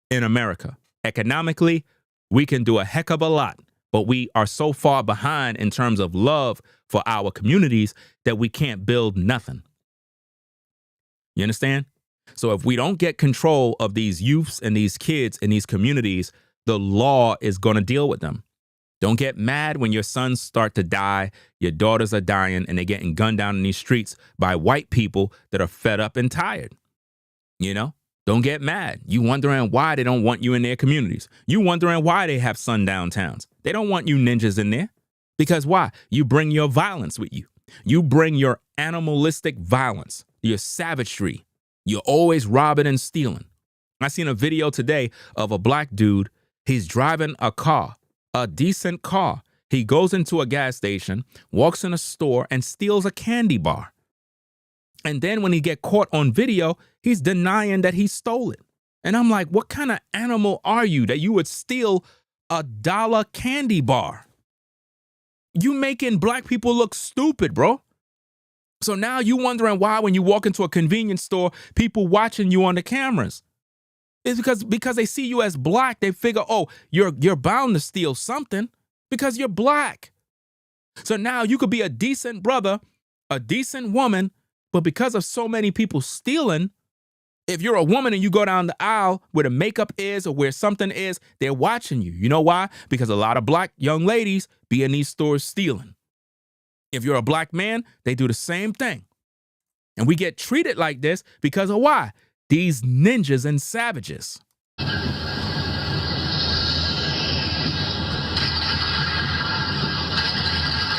in America. Economically, we can do a heck of a lot, but we are so far behind in terms of love for our communities that we can't build nothing. You understand? So if we don't get control of these youths and these kids in these communities, the law is going to deal with them. Don't get mad when your sons start to die, your daughters are dying, and they're getting gunned down in these streets by white people that are fed up and tired. Don't get mad. You wondering why they don't want you in their communities. You wondering why they have sundown towns. They don't want you ninjas in there. Because why? You bring your violence with you. You bring your animalistic violence, your savagery. You're always robbing and stealing. I seen a video today of a black dude. He's driving a car. A decent car. He goes into a gas station, walks in a store, and steals a candy bar. And then when he get caught on video, he's denying that he stole it. And I'm like, what kind of animal are you that you would steal $1 candy bar? You making black people look stupid, bro. So now you wondering why when you walk into a convenience store, people watching you on the cameras. It's because they see you as black. They figure, oh, you're bound to steal something because you're black. So now you could be a decent brother, a decent woman, but because of so many people stealing, if you're a woman and you go down the aisle where the makeup is or where something is, they're watching you. You know why? Because a lot of black young ladies be in these stores stealing. If you're a black man, they do the same thing. And we get treated like this because of why? These ninjas and savages.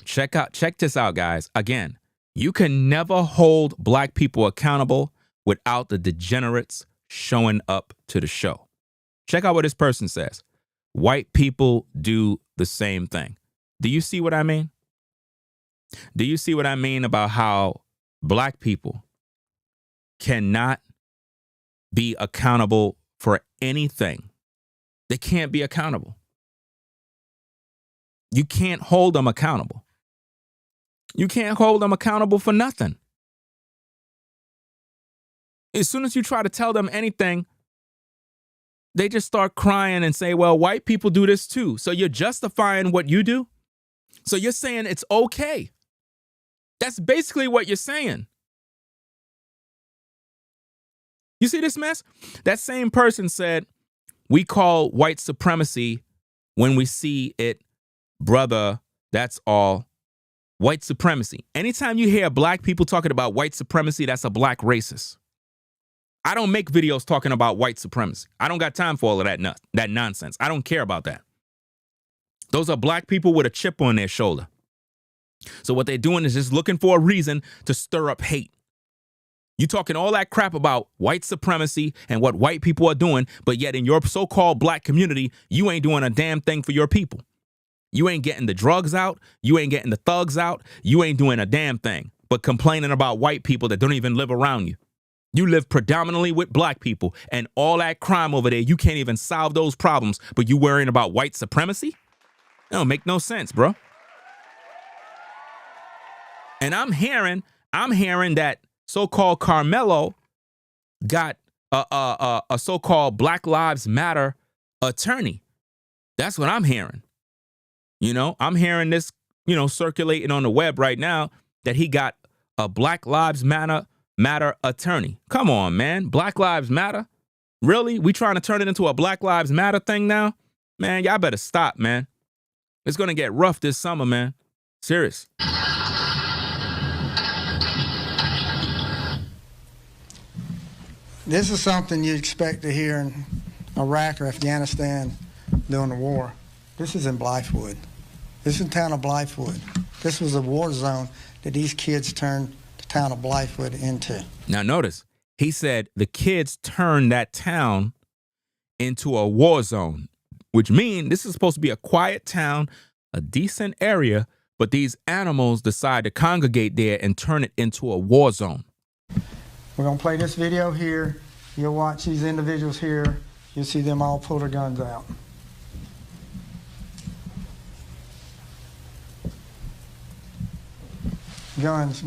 Check this out, guys. Again, you can never hold black people accountable without the degenerates showing up to the show. Check out what this person says. White people do the same thing. Do you see what I mean? Do you see what I mean about how black people cannot be accountable for anything? They can't be accountable. You can't hold them accountable. You can't hold them accountable for nothing. As soon as you try to tell them anything, they just start crying and say, well, white people do this too. So you're justifying what you do? So you're saying it's okay. That's basically what you're saying. You see this mess? That same person said, we call white supremacy when we see it, brother, that's all. White supremacy. Anytime you hear black people talking about white supremacy, that's a black racist. I don't make videos talking about white supremacy. I don't got time for all of that nonsense. I don't care about that. Those are black people with a chip on their shoulder. So what they're doing is just looking for a reason to stir up hate. You talking all that crap about white supremacy and what white people are doing, but yet in your so-called black community, you ain't doing a damn thing for your people. You ain't getting the drugs out. You ain't getting the thugs out. You ain't doing a damn thing but complaining about white people that don't even live around you. You live predominantly with black people, and all that crime over there, you can't even solve those problems, but you worrying about white supremacy? That don't make no sense, bro. And I'm hearing that so-called Carmelo got a so-called Black Lives Matter attorney. That's what I'm hearing. You know, I'm hearing this, circulating on the web right now that he got a Black Lives Matter attorney. Come on, man. Black Lives Matter? Really? We trying to turn it into a Black Lives Matter thing now? Man, y'all better stop, man. It's going to get rough this summer, man. Serious. This is something you'd expect to hear in Iraq or Afghanistan during the war. This is in Blythewood. This is the town of Blythewood. This was a war zone that these kids turned the town of Blythewood into. Now notice, he said the kids turned that town into a war zone, which means this is supposed to be a quiet town, a decent area, but these animals decide to congregate there and turn it into a war zone. We're going to play this video here. You'll watch these individuals here. You'll see them all pull their guns out. Guns,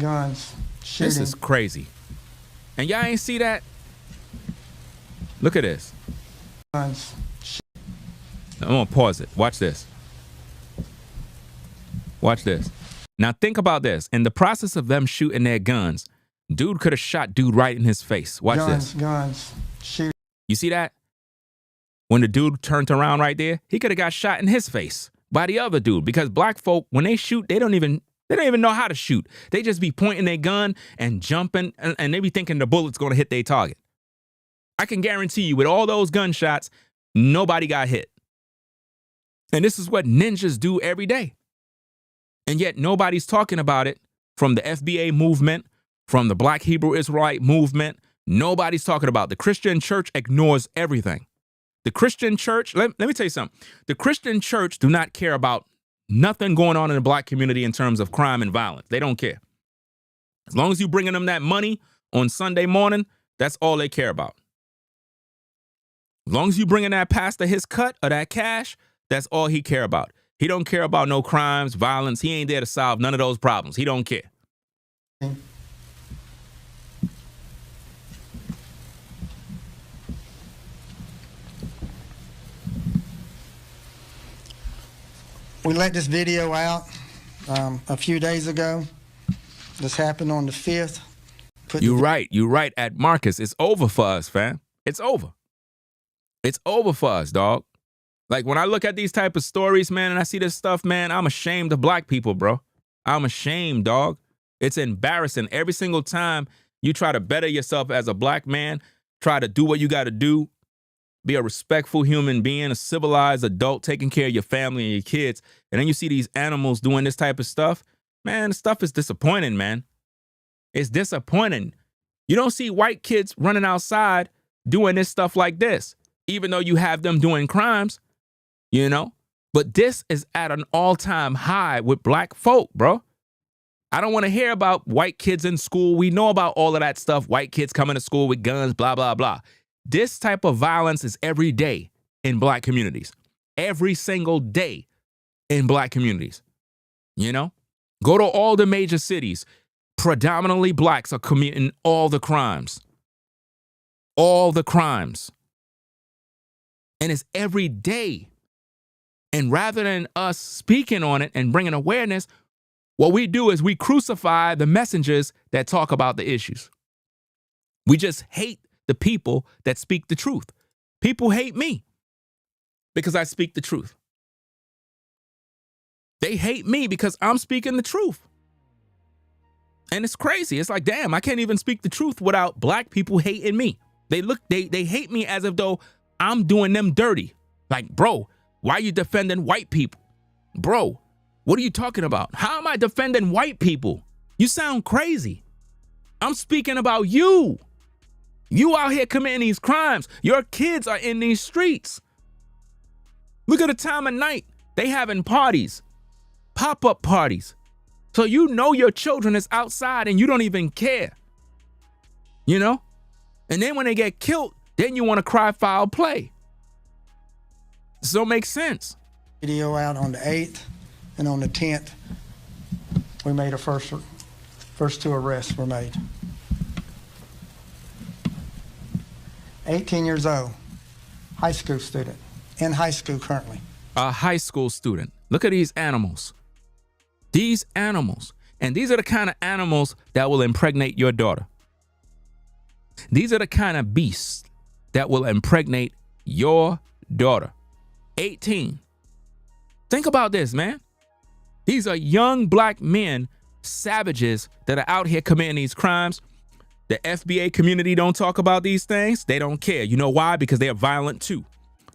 shooting. This is crazy. And y'all ain't see that? Look at this. Guns. I'm going to pause it. Watch this. Watch this. Now think about this. In the process of them shooting their guns, dude could have shot dude right in his face. Watch this. Guns, shoot. You see that? When the dude turned around right there, he could have got shot in his face by the other dude, because black folk, when they shoot, they don't even know how to shoot. They just be pointing their gun and jumping, and they be thinking the bullet's going to hit their target. I can guarantee you, with all those gunshots, nobody got hit. And this is what ninjas do every day. And yet nobody's talking about it from the FBA movement, from the Black Hebrew Israelite movement. Nobody's talking about it. The Christian church ignores everything. The Christian church, let me tell you something. The Christian church do not care about nothing going on in the black community in terms of crime and violence. They don't care. As long as you bringing them that money on Sunday morning, that's all they care about. As long as you bringing that pastor his cut or that cash, that's all he care about. He don't care about no crimes, violence. He ain't there to solve none of those problems. He don't care. We let this video out a few days ago. This happened on the 5th. You're right at Marcus. It's over for us, fam. It's over. It's over for us, dog. Like, when I look at these type of stories, man, and I see this stuff, man, I'm ashamed of black people, bro. I'm ashamed, dog. It's embarrassing. Every single time you try to better yourself as a black man, try to do what you got to do, be a respectful human being, a civilized adult, taking care of your family and your kids, and then you see these animals doing this type of stuff, man, the stuff is disappointing, man. It's disappointing. You don't see white kids running outside doing this stuff like this, even though you have them doing crimes. But this is at an all-time high with black folk, bro. I don't want to hear about white kids in school. We know about all of that stuff. White kids coming to school with guns, blah, blah, blah. This type of violence is every day in black communities. Every single day in black communities. Go to all the major cities. Predominantly blacks are committing all the crimes. all the crimes. And it's every day. And rather than us speaking on it and bringing awareness, what we do is we crucify the messengers that talk about the issues. We just hate the people that speak the truth. People hate me because I speak the truth. They hate me because I'm speaking the truth. And it's crazy. It's like, damn, I can't even speak the truth without black people hating me. They hate me as if though I'm doing them dirty. Like, bro, why are you defending white people? Bro, what are you talking about? How am I defending white people? You sound crazy. I'm speaking about you. You out here committing these crimes. Your kids are in these streets. Look at the time of night. They having parties, pop-up parties. So you know your children is outside and you don't even care. You know? And then when they get killed, then you want to cry foul play. This don't make sense. Video out on the 8th and on the 10th, we made a first 2 arrests were made. 18 years old, high school student, in high school currently. A high school student. Look at these animals. These animals. And these are the kind of animals that will impregnate your daughter. These are the kind of beasts that will impregnate your daughter. 18. Think about this, man. These are young black men, savages that are out here committing these crimes. The FBA community don't talk about these things. They don't care. You know why? Because they're violent too.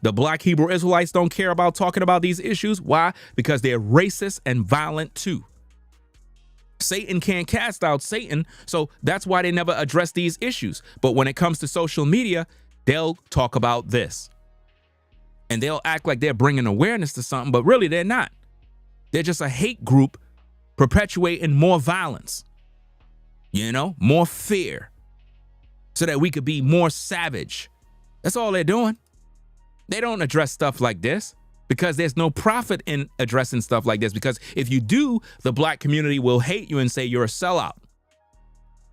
The black Hebrew Israelites don't care about talking about these issues. Why? Because they're racist and violent too. Satan can't cast out Satan, so that's why they never address these issues. But when it comes to social media, they'll talk about this. And they'll act like they're bringing awareness to something, but really they're not. They're just a hate group perpetuating more violence, you know, more fear, so that we could be more savage. That's all they're doing. They don't address stuff like this because there's no profit in addressing stuff like this. Because if you do, the black community will hate you and say you're a sellout.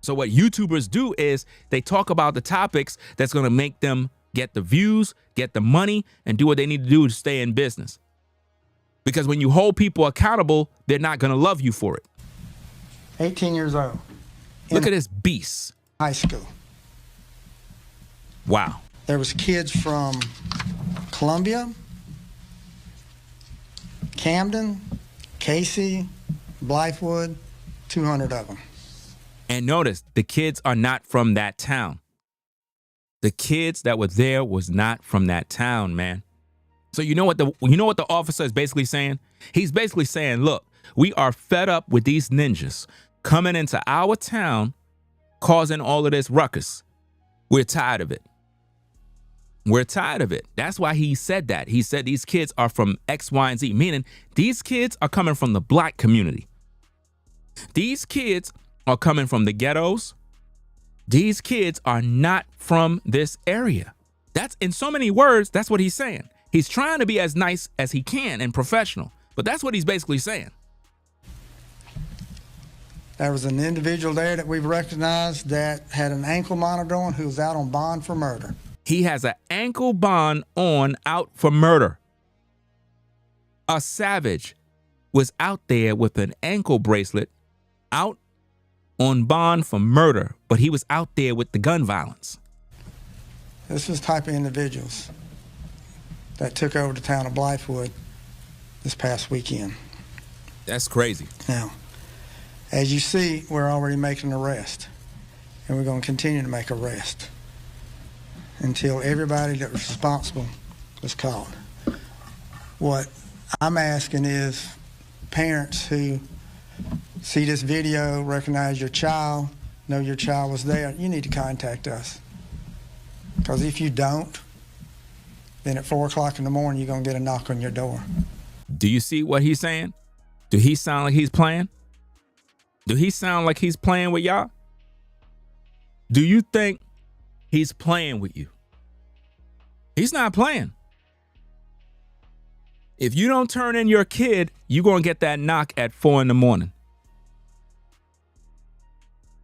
So what YouTubers do is they talk about the topics that's going to make them get the views, get the money, and do what they need to do to stay in business. Because when you hold people accountable, they're not going to love you for it. 18 years old. Look at this beast. High school. Wow. There was kids from Columbia, Camden, Casey, Blythewood, 200 of them. And notice, the kids are not from that town. The kids that were there was not from that town, man. So you know what the officer is basically saying? He's basically saying, look, we are fed up with these ninjas coming into our town, causing all of this ruckus. We're tired of it. We're tired of it. That's why he said that. He said these kids are from X, Y, and Z, meaning these kids are coming from the black community. These kids are coming from the ghettos. These kids are not from this area. That's, in so many words, that's what he's saying. He's trying to be as nice as he can and professional, but that's what he's basically saying. There was an individual there that we've recognized that had an ankle monitor on who was out on bond for murder. He has an ankle bond on out for murder. A savage was out there with an ankle bracelet out on bond for murder, but he was out there with the gun violence. This is the type of individuals that took over the town of Blythewood this past weekend. That's crazy. Now, as you see, we're already making an arrest, and we're going to continue to make arrests until everybody that was responsible was caught. What I'm asking is parents who see this video, recognize your child, know your child was there, you need to contact us. Because if you don't, then at 4 o'clock in the morning, you're going to get a knock on your door. Do you see what he's saying? Do he sound like he's playing? Do he sound like he's playing with y'all? Do you think he's playing with you? He's not playing. If you don't turn in your kid, you're going to get that knock at 4 in the morning.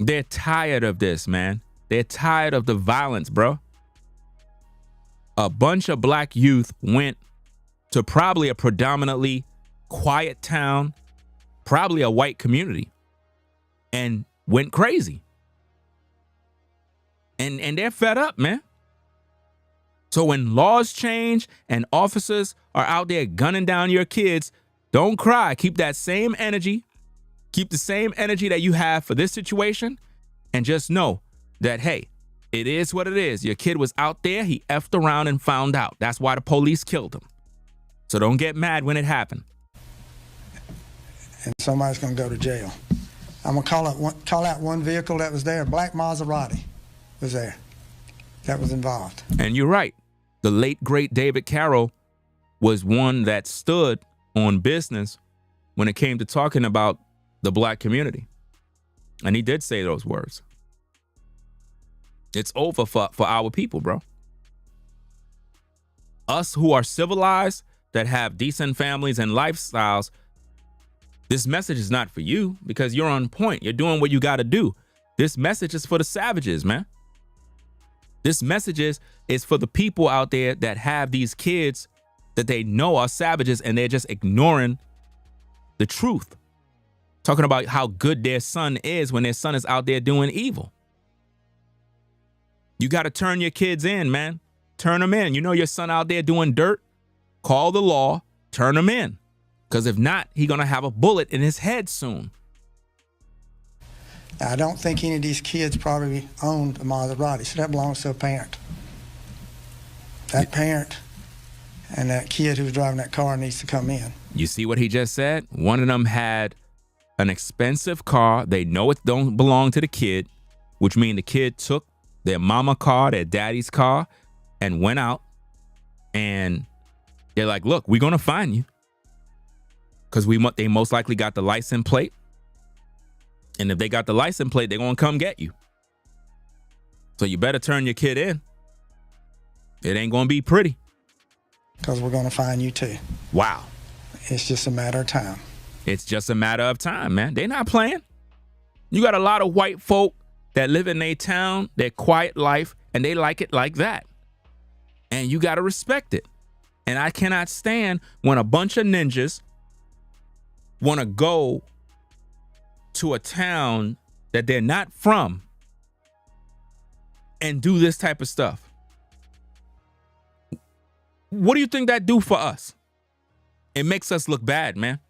They're tired of this, man. They're tired of the violence, bro. a bunch of black youth went to probably a predominantly quiet town, probably a white community, and went crazy. And they're fed up, man. So when laws change and officers are out there gunning down your kids, don't cry. Keep that same energy. Keep the same energy that you have for this situation. And just know that, hey, it is what it is. Your kid was out there. He effed around and found out. That's why the police killed him. So don't get mad when it happened. And somebody's going to go to jail. I'm going to call out one vehicle that was there. A black Maserati was there. That was involved. And you're right. The late, great David Carroll was one that stood on business when it came to talking about the black community. And he did say those words. It's over for our people, bro. Us who are civilized, that have decent families and lifestyles, this message is not for you because you're on point. You're doing what you got to do. This message is for the savages, man. This message is for the people out there that have these kids that they know are savages and they're just ignoring the truth. Talking about how good their son is when their son is out there doing evil. You got to turn your kids in, man. Turn them in. You know your son out there doing dirt? Call the law, turn him in. Because if not, he's going to have a bullet in his head soon. Now, I don't think any of these kids probably owned a Maserati, so that belongs to a parent. That parent and that kid who's driving that car needs to come in. You see what he just said? One of them had an expensive car. They know it don't belong to the kid, which means the kid took their mama car, their daddy's car, and went out. And they're like, look, we're going to find you. Because they most likely got the license plate. And if they got the license plate, they're going to come get you. So you better turn your kid in. It ain't going to be pretty. Because we're going to find you too. Wow. It's just a matter of time. It's just a matter of time, man. They're not playing. You got a lot of white folk that live in their town, their quiet life, and they like it like that. And you got to respect it. And I cannot stand when a bunch of ninjas want to go to a town that they're not from and do this type of stuff. What do you think that do for us? It makes us look bad, man.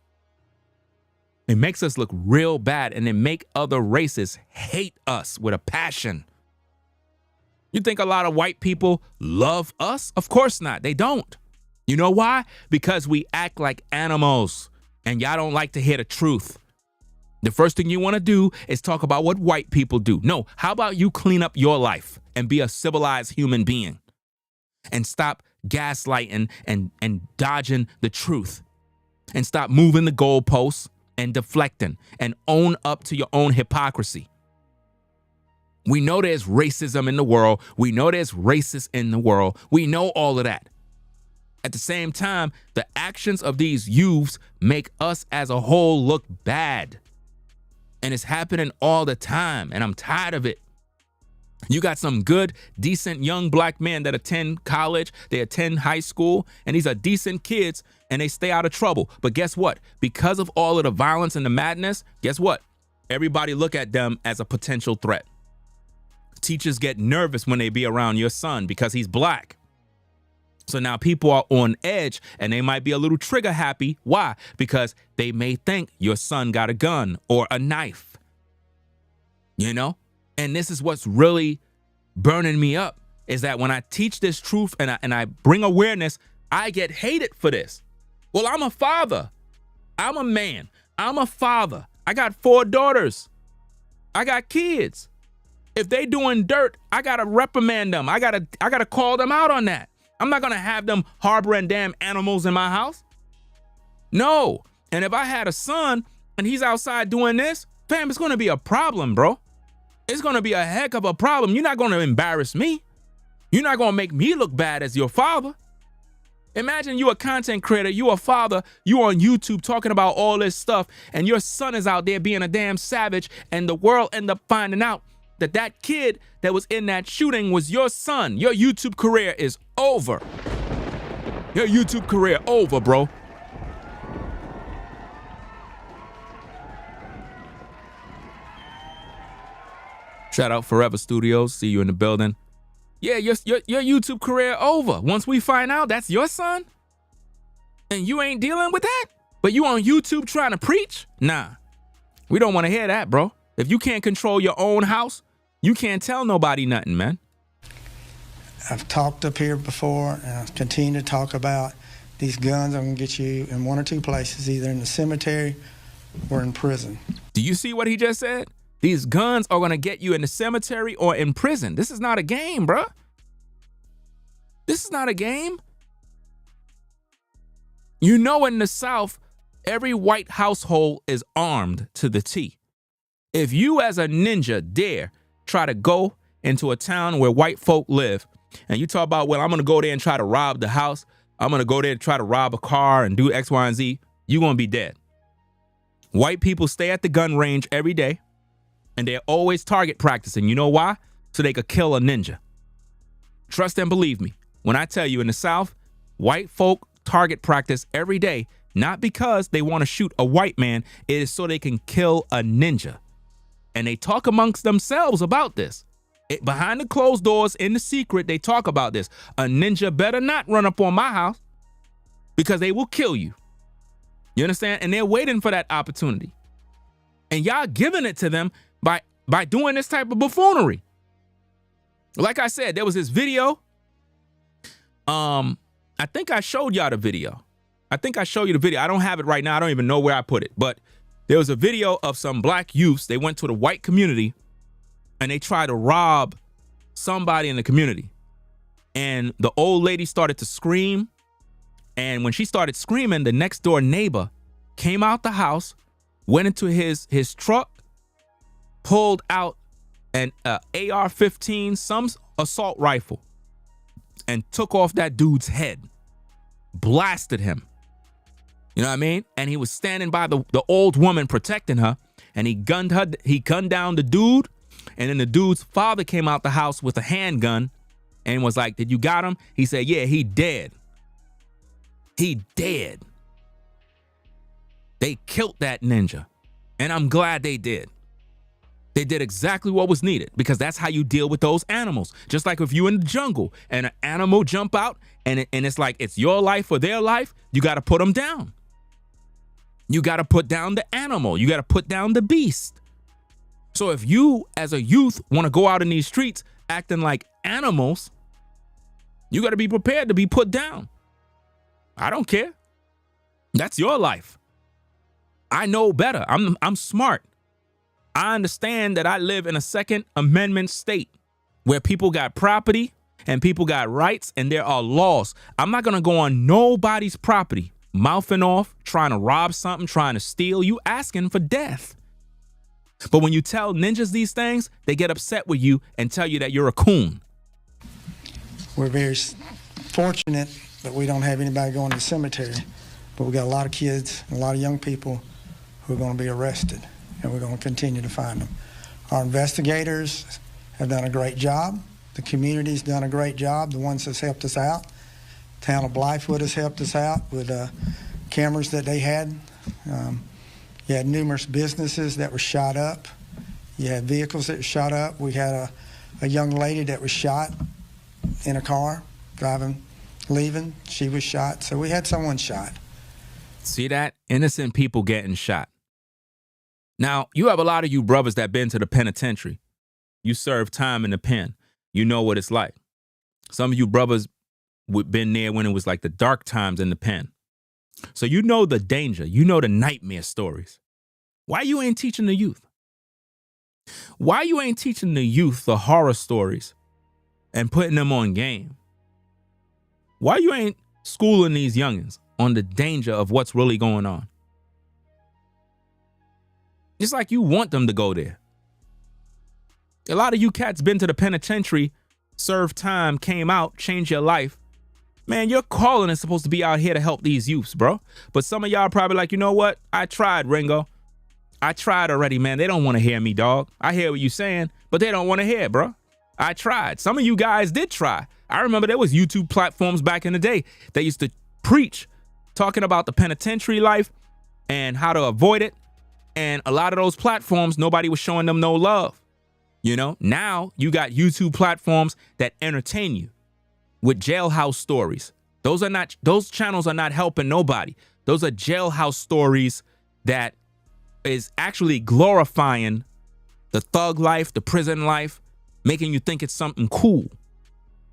It makes us look real bad, and it make other races hate us with a passion. You think a lot of white people love us? Of course not. They don't. You know why? Because we act like animals, and y'all don't like to hear the truth. The first thing you want to do is talk about what white people do. No, how about you clean up your life and be a civilized human being and stop gaslighting and dodging the truth and stop moving the goalposts and deflecting and own up to your own hypocrisy. We know there's racism in the world. We know there's racists in the world. We know all of that. At the same time, the actions of these youths make us as a whole look bad. And it's happening all the time, and I'm tired of it. You got some good, decent young black men that attend college, they attend high school, and these are decent kids, and they stay out of trouble. But guess what? Because of all of the violence and the madness, guess what? Everybody look at them as a potential threat. Teachers get nervous when they be around your son because he's black. So now people are on edge and they might be a little trigger happy. Why? Because they may think your son got a gun or a knife, you know? And this is what's really burning me up is that when I teach this truth and I bring awareness, I get hated for this. Well, I'm a father. I'm a man. I'm a father. I got 4 daughters. I got kids. If they doing dirt, I got to reprimand them. I got to call them out on that. I'm not going to have them harboring damn animals in my house. No. And if I had a son and he's outside doing this, fam, it's going to be a problem, bro. It's going to be a heck of a problem. You're not going to embarrass me. You're not going to make me look bad as your father. Imagine you a content creator, you a father, you on YouTube talking about all this stuff, and your son is out there being a damn savage, and the world end up finding out that kid that was in that shooting was your son, your YouTube career is over. Your YouTube career over, bro. Shout out Forever Studios. See you in the building. Yeah, your YouTube career over. Once we find out that's your son and you ain't dealing with that, but you on YouTube trying to preach? Nah, we don't want to hear that, bro. If you can't control your own house, you can't tell nobody nothing, man. I've talked up here before, and I continue to talk about these guns are going to get you in one or two places, either in the cemetery or in prison. Do you see what he just said? These guns are going to get you in the cemetery or in prison. This is not a game, bro. This is not a game. You know, in the South, every white household is armed to the T. If you as a ninja dare try to go into a town where white folk live, and you talk about, well, I'm going to go there and try to rob the house, I'm going to go there and try to rob a car and do X, Y, and Z, you're going to be dead. White people stay at the gun range every day, and they're always target practicing. You know why? So they could kill a ninja. Trust and believe me. When I tell you, in the South, white folk target practice every day, not because they want to shoot a white man. It is so they can kill a ninja. And they talk amongst themselves about this. Behind the closed doors, in the secret, they talk about this. A ninja better not run up on my house because they will kill you. You understand? And they're waiting for that opportunity. And y'all giving it to them by doing this type of buffoonery. Like I said, there was this video. I think I showed y'all the video. I think I showed you the video. I don't have it right now. I don't even know where I put it. But there was a video of some black youths. They went to the white community and they tried to rob somebody in the community. And the old lady started to scream. And when she started screaming, the next door neighbor came out the house, went into his truck, pulled out an AR-15, some assault rifle, and took off that dude's head, blasted him. You know what I mean? And he was standing by the old woman protecting her, and he gunned down the dude, and then the dude's father came out the house with a handgun and was like, "Did you got him?" He said, "Yeah, he dead. He dead." They killed that ninja, and I'm glad they did. They did exactly what was needed, because that's how you deal with those animals. Just like if you in the jungle and an animal jump out and it's like it's your life or their life, you got to put them down. You got to put down the animal. You got to put down the beast. So if you as a youth want to go out in these streets acting like animals, you got to be prepared to be put down. I don't care. That's your life. I know better. I'm smart. I understand that I live in a Second Amendment state where people got property and people got rights and there are laws. I'm not going to go on nobody's property, mouthing off, trying to rob something, trying to steal. You asking for death. But when you tell ninjas these things, they get upset with you and tell you that you're a coon. We're very fortunate that we don't have anybody going to the cemetery, but we got a lot of kids and a lot of young people who are going to be arrested, and we're going to continue to find them. Our investigators have done a great job. The community's done a great job, the ones that's helped us out. Town of Blythewood has helped us out with cameras that they had. You had numerous businesses that were shot up. You had vehicles that were shot up. We had a young lady that was shot in a car, leaving. She was shot. So we had someone shot. See that? Innocent people getting shot. Now, you have a lot of you brothers that been to the penitentiary. You served time in the pen. You know what it's like. Some of you brothers been there when it was like the dark times in the pen. So you know the danger. You know the nightmare stories. Why you ain't teaching the youth? Why you ain't teaching the youth the horror stories and putting them on game? Why you ain't schooling these youngins on the danger of what's really going on? It's like you want them to go there. A lot of you cats been to the penitentiary, served time, came out, changed your life. Man, your calling is supposed to be out here to help these youths, bro. But some of y'all probably like, you know what? I tried, Ringo. I tried already, man. They don't want to hear me, dog. I hear what you saying, but they don't want to hear, bro. I tried. Some of you guys did try. I remember there was YouTube platforms back in the day that used to preach, talking about the penitentiary life and how to avoid it. And a lot of those platforms, nobody was showing them no love. You know, now you got YouTube platforms that entertain you with jailhouse stories. Those channels are not helping nobody. Those are jailhouse stories that is actually glorifying the thug life, the prison life, making you think it's something cool.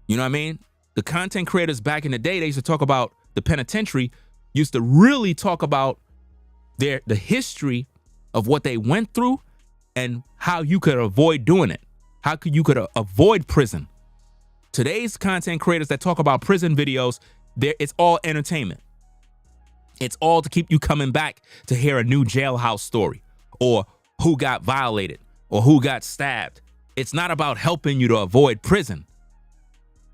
You know what I mean? The content creators back in the day, they used to talk about the penitentiary, used to really talk about the history of what they went through and how you could avoid doing it. How you could avoid prison. Today's content creators that talk about prison videos, it's all entertainment. It's all to keep you coming back to hear a new jailhouse story or who got violated or who got stabbed. It's not about helping you to avoid prison.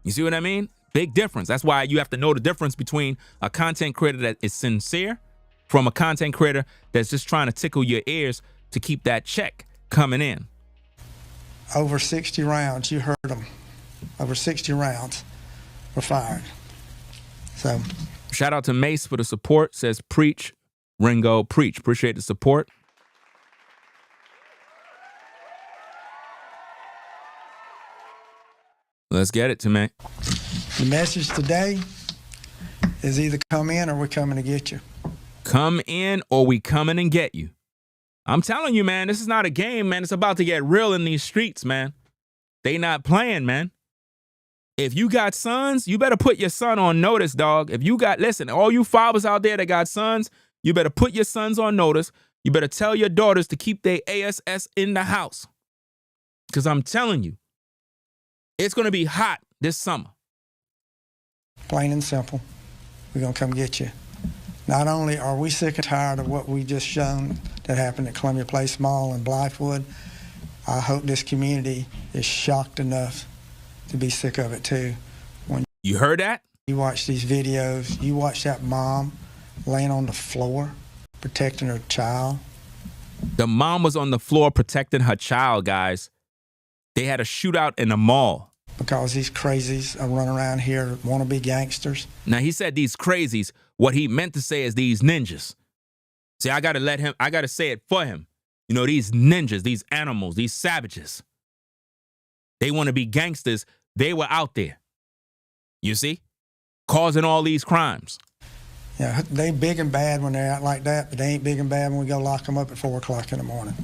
You see what I mean? Big difference. That's why you have to know the difference between a content creator that is sincere from a content creator that's just trying to tickle your ears to keep that check coming in. Over 60 rounds, you heard them. Over 60 rounds were fired. So, shout out to Mace for the support. Says preach, Ringo, preach. Appreciate the support. Let's get it, Timmy. The message today is either come in or we're coming to get you. Come in or we coming and get you. I'm telling you, man, this is not a game, man. It's about to get real in these streets, man. They not playing, man. If you got sons, you better put your son on notice, dog. If you got, listen, all you fathers out there that got sons, you better put your sons on notice. You better tell your daughters to keep their ASS in the house. Because I'm telling you, it's going to be hot this summer. Plain and simple. We're going to come get you. Not only are we sick and tired of what we just shown that happened at Columbia Place Mall in Blythewood, I hope this community is shocked enough to be sick of it too. When you heard that? You watch these videos, you watch that mom laying on the floor protecting her child. The mom was on the floor protecting her child, guys. They had a shootout in the mall. Because these crazies are running around here want to be gangsters. Now, he said these crazies. What he meant to say is these ninjas. See, I got to say it for him. You know, these ninjas, these animals, these savages. They want to be gangsters. They were out there. You see? Causing all these crimes. Yeah, they big and bad when they're out like that, but they ain't big and bad when we go lock them up at 4 o'clock in the morning.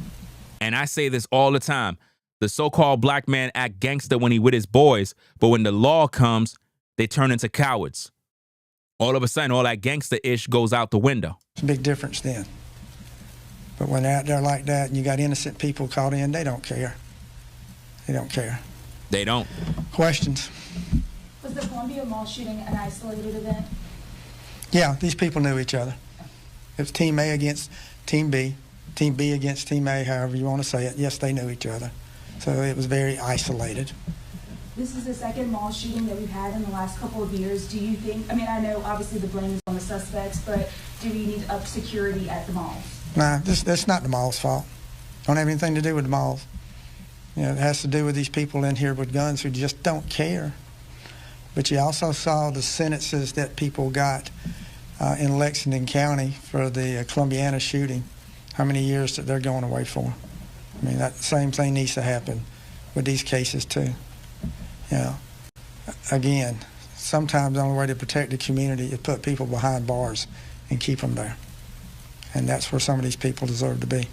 And I say this all the time. The so-called black man act gangster when he with his boys, but when the law comes, they turn into cowards. All of a sudden, all that gangster-ish goes out the window. It's a big difference then. But when they're out there like that and you got innocent people caught in, they don't care. They don't care. They don't. Questions? Was the Columbia Mall shooting an isolated event? Yeah, these people knew each other. It was Team A against Team B against Team A, however you want to say it. Yes, they knew each other. So it was very isolated. This is the second mall shooting that we've had in the last couple of years. Do you think, I mean, I know obviously the blame is on the suspects, but do we need to up security at the malls? Nah, that's not the mall's fault. Don't have anything to do with the malls. You know, it has to do with these people in here with guns who just don't care. But you also saw the sentences that people got in Lexington County for the Columbiana shooting, how many years that they're going away for. I mean, that same thing needs to happen with these cases too. You know, again, sometimes the only way to protect the community is put people behind bars and keep them there. And that's where some of these people deserve to be.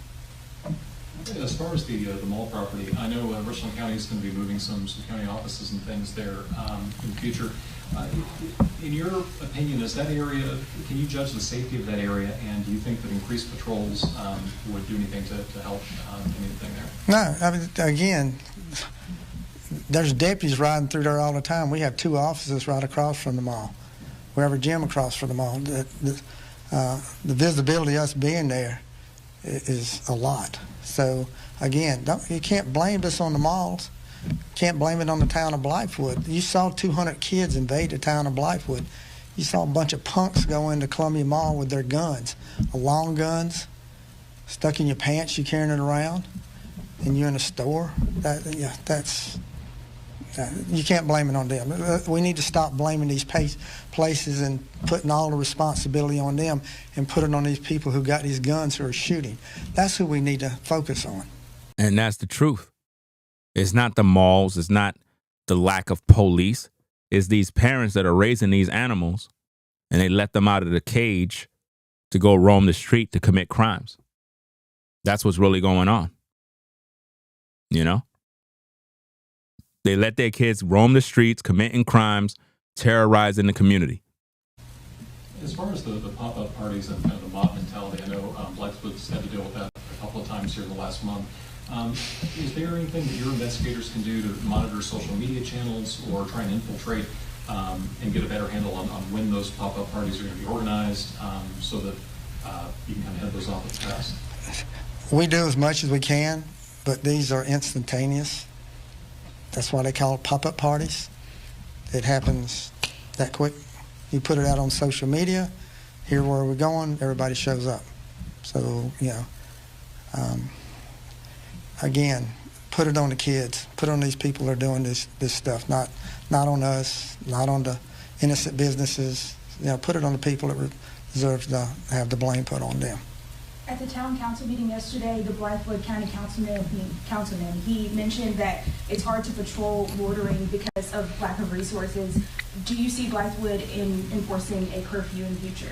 As far as the mall property, I know Richland County is going to be moving some county offices and things there in the future. In your opinion, is that area, can you judge the safety of that area, and do you think that increased patrols would do anything to help anything there? No, I mean, again, there's deputies riding through there all the time. We have 2 offices right across from the mall. We have a gym across from the mall. The visibility of us being there is a lot. So again, you can't blame this on the malls. Can't blame it on the town of Blythewood. You saw 200 kids invade the town of Blythewood. You saw a bunch of punks go into Columbia Mall with their guns, long guns, stuck in your pants, you carrying it around, and you're in a store. That's you can't blame it on them. We need to stop blaming these places and putting all the responsibility on them and put it on these people who got these guns who are shooting. That's who we need to focus on. And that's the truth. It's not the malls. It's not the lack of police. It's these parents that are raising these animals and they let them out of the cage to go roam the street to commit crimes. That's what's really going on. You know? They let their kids roam the streets, committing crimes, terrorizing the community. As far as the pop-up parties and kind of the mob mentality, I know Blythewood's had to deal with that a couple of times here in the last month. Is there anything that your investigators can do to monitor social media channels or try and infiltrate and get a better handle on when those pop-up parties are going to be organized so that you can kind of head those off at the pass? We do as much as we can, but these are instantaneous. That's why they call it pop-up parties. It happens that quick. You put it out on social media, here where we're going, everybody shows up. So, again, put it on the kids. Put it on these people that are doing this stuff, not on us, not on the innocent businesses. Put it on the people that deserve to have the blame put on them. At the town council meeting yesterday, the Blythewood County councilman, he mentioned that it's hard to patrol loitering because of lack of resources. Do you see Blythewood enforcing a curfew in the future?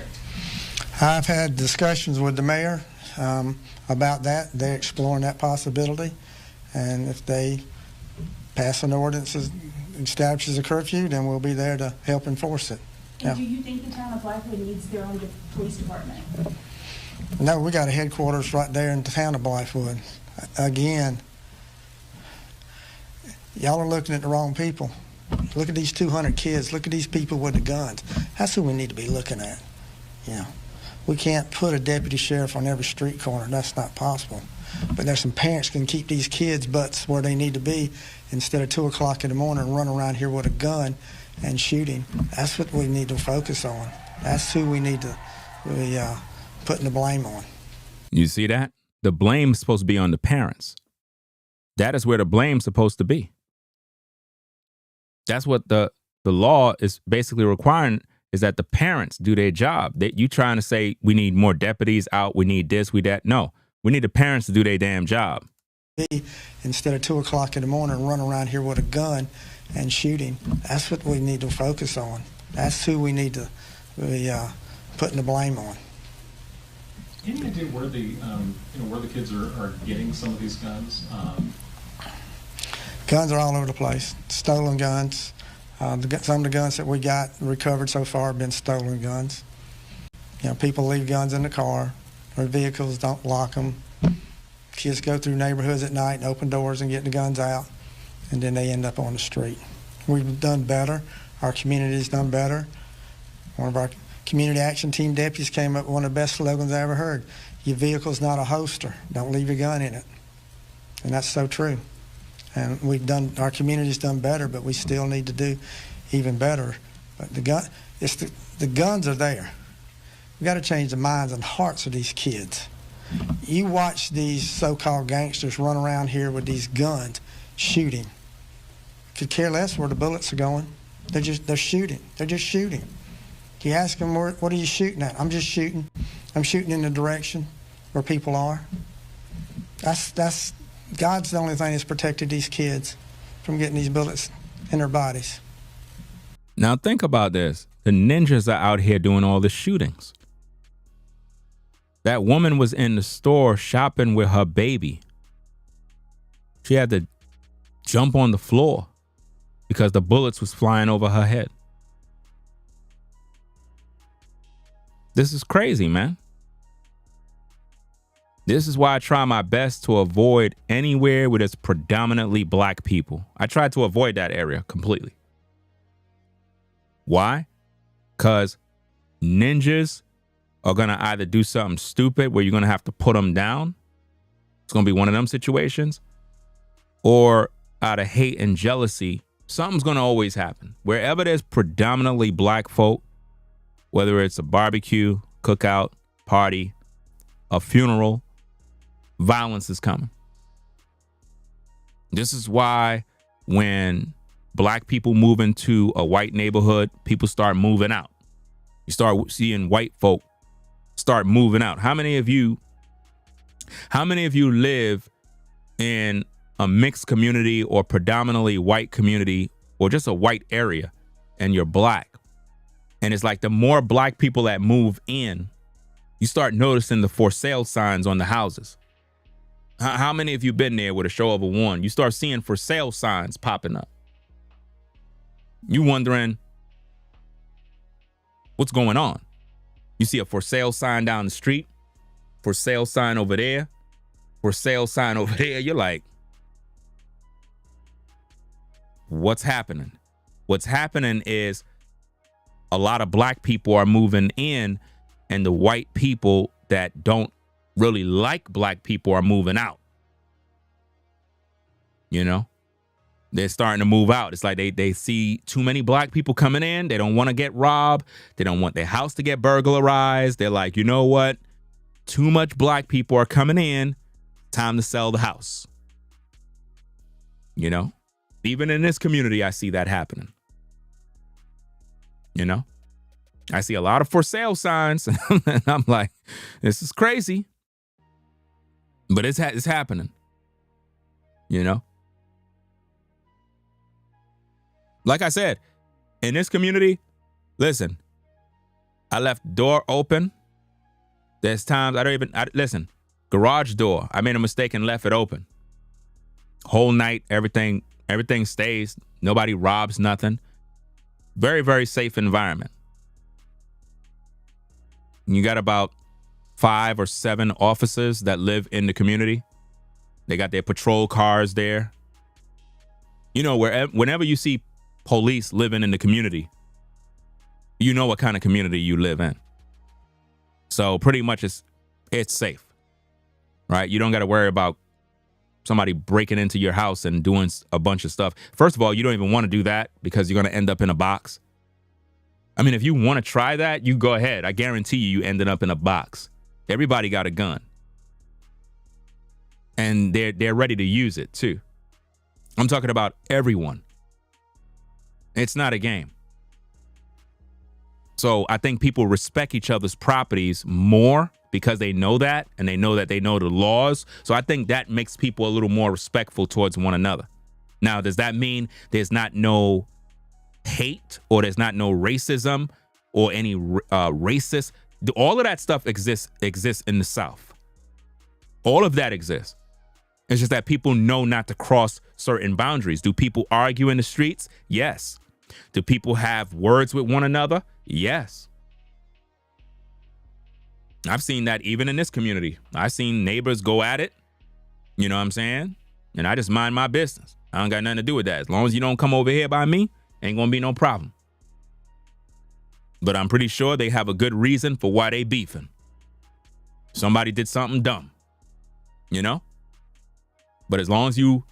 I've had discussions with the mayor about that. They're exploring that possibility. And if they pass an ordinance that establishes a curfew, then we'll be there to help enforce it. And do you think the town of Blythewood needs their own police department? No, we got a headquarters right there in the town of Blythewood. Again, y'all are looking at the wrong people. Look at these 200 kids. Look at these people with the guns. That's who we need to be looking at. We can't put a deputy sheriff on every street corner. That's not possible. But there's some parents can keep these kids' butts where they need to be instead of 2 o'clock in the morning and run around here with a gun and shooting. That's what we need to focus on. That's who we need to really putting the blame on. You see that? The blame is supposed to be on the parents. That is where the blame's supposed to be. That's what the law is basically requiring, is that the parents do their job. That you trying to say we need more deputies out, we need this, we that. No, we need the parents to do their damn job. Instead of 2 o'clock in the morning and run around here with a gun and shooting. That's what we need to focus on. That's who we need to really putting the blame on. Any idea where the kids are getting some of these guns? Guns are all over the place. Stolen guns. Some of the guns that we got recovered so far have been stolen guns. People leave guns in the car. Their vehicles, don't lock them. Kids go through neighborhoods at night and open doors and get the guns out, and then they end up on the street. We've done better. Our community's done better. One of our community action team deputies came up with one of the best slogans I ever heard. Your vehicle's not a holster. Don't leave your gun in it. And that's so true. And our community's done better, but we still need to do even better. But the guns are there. We got to change the minds and hearts of these kids. You watch these so-called gangsters run around here with these guns, shooting. Could care less where the bullets are going. They're shooting. They're just shooting. You ask them, what are you shooting at? I'm just shooting. I'm shooting in the direction where people are. That's God's the only thing that's protected these kids from getting these bullets in their bodies. Now think about this. The ninjas are out here doing all the shootings. That woman was in the store shopping with her baby. She had to jump on the floor because the bullets was flying over her head. This is crazy, man. This is why I try my best to avoid anywhere where there's predominantly black people. I try to avoid that area completely. Why? Because ninjas are going to either do something stupid where you're going to have to put them down. It's going to be one of them situations. Or out of hate and jealousy, something's going to always happen. Wherever there's predominantly black folk, whether it's a barbecue, cookout, party, a funeral, violence is coming. This is why when black people move into a white neighborhood, people start moving out. You start seeing white folk start moving out. How many of you live in a mixed community or predominantly white community or just a white area and you're black? And it's like the more black people that move in, you start noticing the for sale signs on the houses. How many of you been there with a show of a one? You start seeing for sale signs popping up. You wondering what's going on. You see a for sale sign down the street, for sale sign over there, for sale sign over there. You're like, what's happening? What's happening is a lot of black people are moving in and the white people that don't really like black people are moving out. You know, they're starting to move out. It's like they see too many black people coming in. They don't want to get robbed. They don't want their house to get burglarized. They're like, you know what? Too much black people are coming in. Time to sell the house. You know, even in this community, I see that happening. You know, I see a lot of for sale signs and I'm like, this is crazy. But it's happening, you know? Like I said, in this community, listen, I left door open. There's times listen, garage door. I made a mistake and left it open. Whole night, everything stays. Nobody robs nothing. Very, very safe environment. You got about 5 or 7 officers that live in the community. They got their patrol cars there. You know, whenever you see police living in the community, you know what kind of community you live in. So pretty much it's safe, right? You don't got to worry about somebody breaking into your house and doing a bunch of stuff. First of all, you don't even want to do that because you're going to end up in a box. I mean, if you want to try that, you go ahead. I guarantee you ended up in a box. Everybody got a gun. And they're ready to use it too. I'm talking about everyone. It's not a game. So I think people respect each other's properties more because they know that, and they know the laws. So I think that makes people a little more respectful towards one another. Now, does that mean there's not no hate or there's not no racism or any racist? All of that stuff exists in the South. All of that exists. It's just that people know not to cross certain boundaries. Do people argue in the streets? Yes. Do people have words with one another? Yes. I've seen that even in this community. I've seen neighbors go at it. You know what I'm saying? And I just mind my business. I don't got nothing to do with that. As long as you don't come over here by me, ain't gonna be no problem. But I'm pretty sure they have a good reason for why they beefing. Somebody did something dumb, you know? But as long as you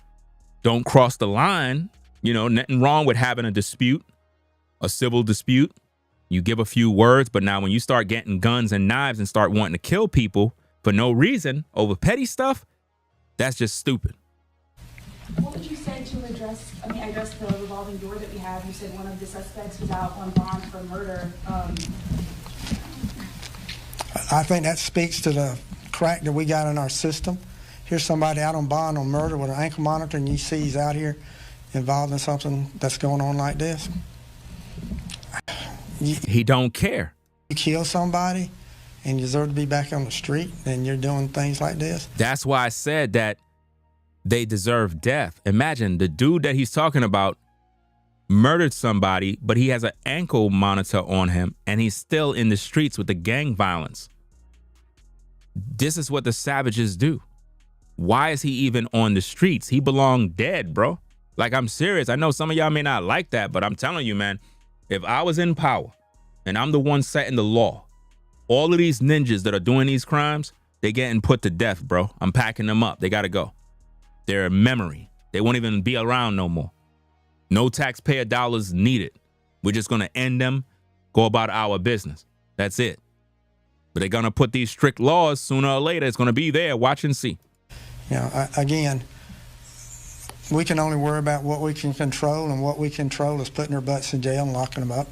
don't cross the line, you know, nothing wrong with having a dispute, a civil dispute. You give a few words, but now when you start getting guns and knives and start wanting to kill people for no reason over petty stuff, that's just stupid. What would you say to address the revolving door that we have? You said one of the suspects was out on bond for murder. I think that speaks to the crack that we got in our system. Here's somebody out on bond on murder with an ankle monitor, and you see he's out here involved in something that's going on like this. He don't care. You kill somebody and you deserve to be back on the street, and you're doing things like this. That's why I said that they deserve death. Imagine the dude that he's talking about murdered somebody, but he has an ankle monitor on him and he's still in the streets with the gang violence. This is what the savages do. Why is he even on the streets? He belonged dead, bro. Like, I'm serious. I know some of y'all may not like that, but I'm telling you, man, if I was in power and I'm the one setting the law, all of these ninjas that are doing these crimes, they're getting put to death, bro. I'm packing them up. They got to go. They're a memory. They won't even be around no more. No taxpayer dollars needed. We're just going to end them, go about our business. That's it. But they're going to put these strict laws sooner or later. It's going to be there. Watch and see. Again, we can only worry about what we can control, and what we control is putting their butts in jail and locking them up.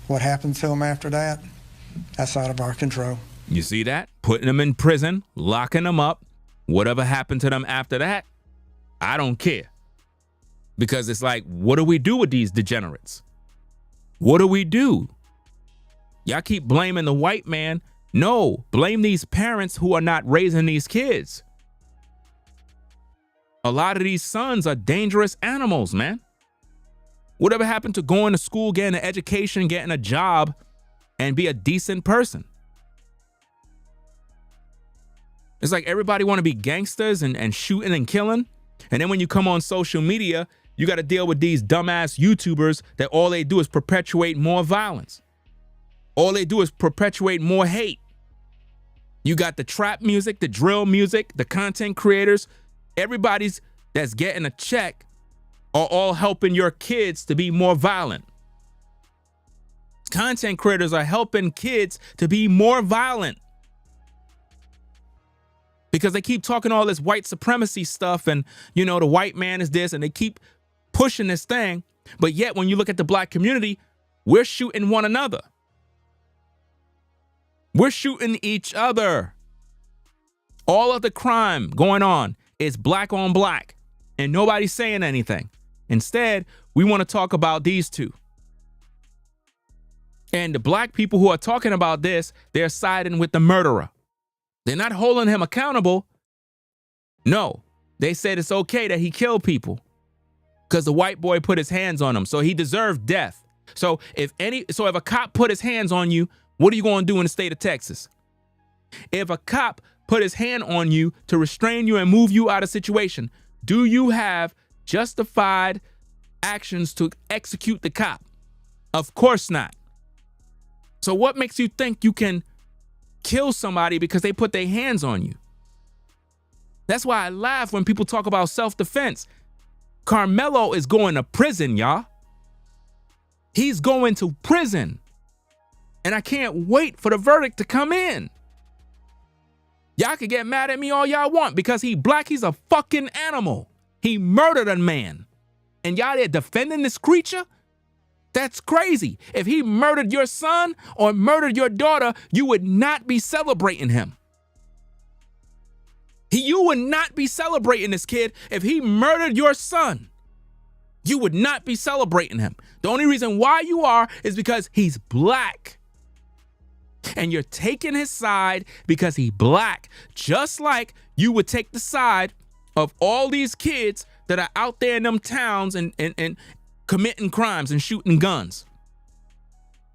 What happens to them after that, that's out of our control. You see that? Putting them in prison, locking them up. Whatever happened to them after that, I don't care. Because it's like, what do we do with these degenerates? What do we do? Y'all keep blaming the white man. No, blame these parents who are not raising these kids. A lot of these sons are dangerous animals, man. Whatever happened to going to school, getting an education, getting a job, and be a decent person? It's like everybody want to be gangsters and shooting and killing. And then when you come on social media, you got to deal with these dumbass YouTubers that all they do is perpetuate more violence. All they do is perpetuate more hate. You got the trap music, the drill music, the content creators. Everybody's that's getting a check are all helping your kids to be more violent. Content creators are helping kids to be more violent because they keep talking all this white supremacy stuff and, you know, the white man is this, and they keep pushing this thing. But yet when you look at the black community, we're shooting one another. We're shooting each other. All of the crime going on is black on black, and nobody's saying anything. Instead, we want to talk about these two. And the black people who are talking about this, they're siding with the murderer. They're not holding him accountable. No, they said it's okay that he killed people because the white boy put his hands on him, so he deserved death. So if a cop put his hands on you, what are you going to do in the state of Texas? If a cop put his hand on you to restrain you and move you out of situation, do you have justified actions to execute the cop? Of course not. So what makes you think you can kill somebody because they put their hands on you? That's why I laugh when people talk about self-defense. Carmelo is going to prison, y'all. He's going to prison. And I can't wait for the verdict to come in. Y'all can get mad at me all y'all want because he black, he's a fucking animal. He murdered a man. And y'all there defending this creature? That's crazy. If he murdered your son or murdered your daughter, you would not be celebrating him. You would not be celebrating this kid. If he murdered your son, you would not be celebrating him. The only reason why you are is because he's black. And you're taking his side because he's black. Just like you would take the side of all these kids that are out there in them towns and committing crimes and shooting guns.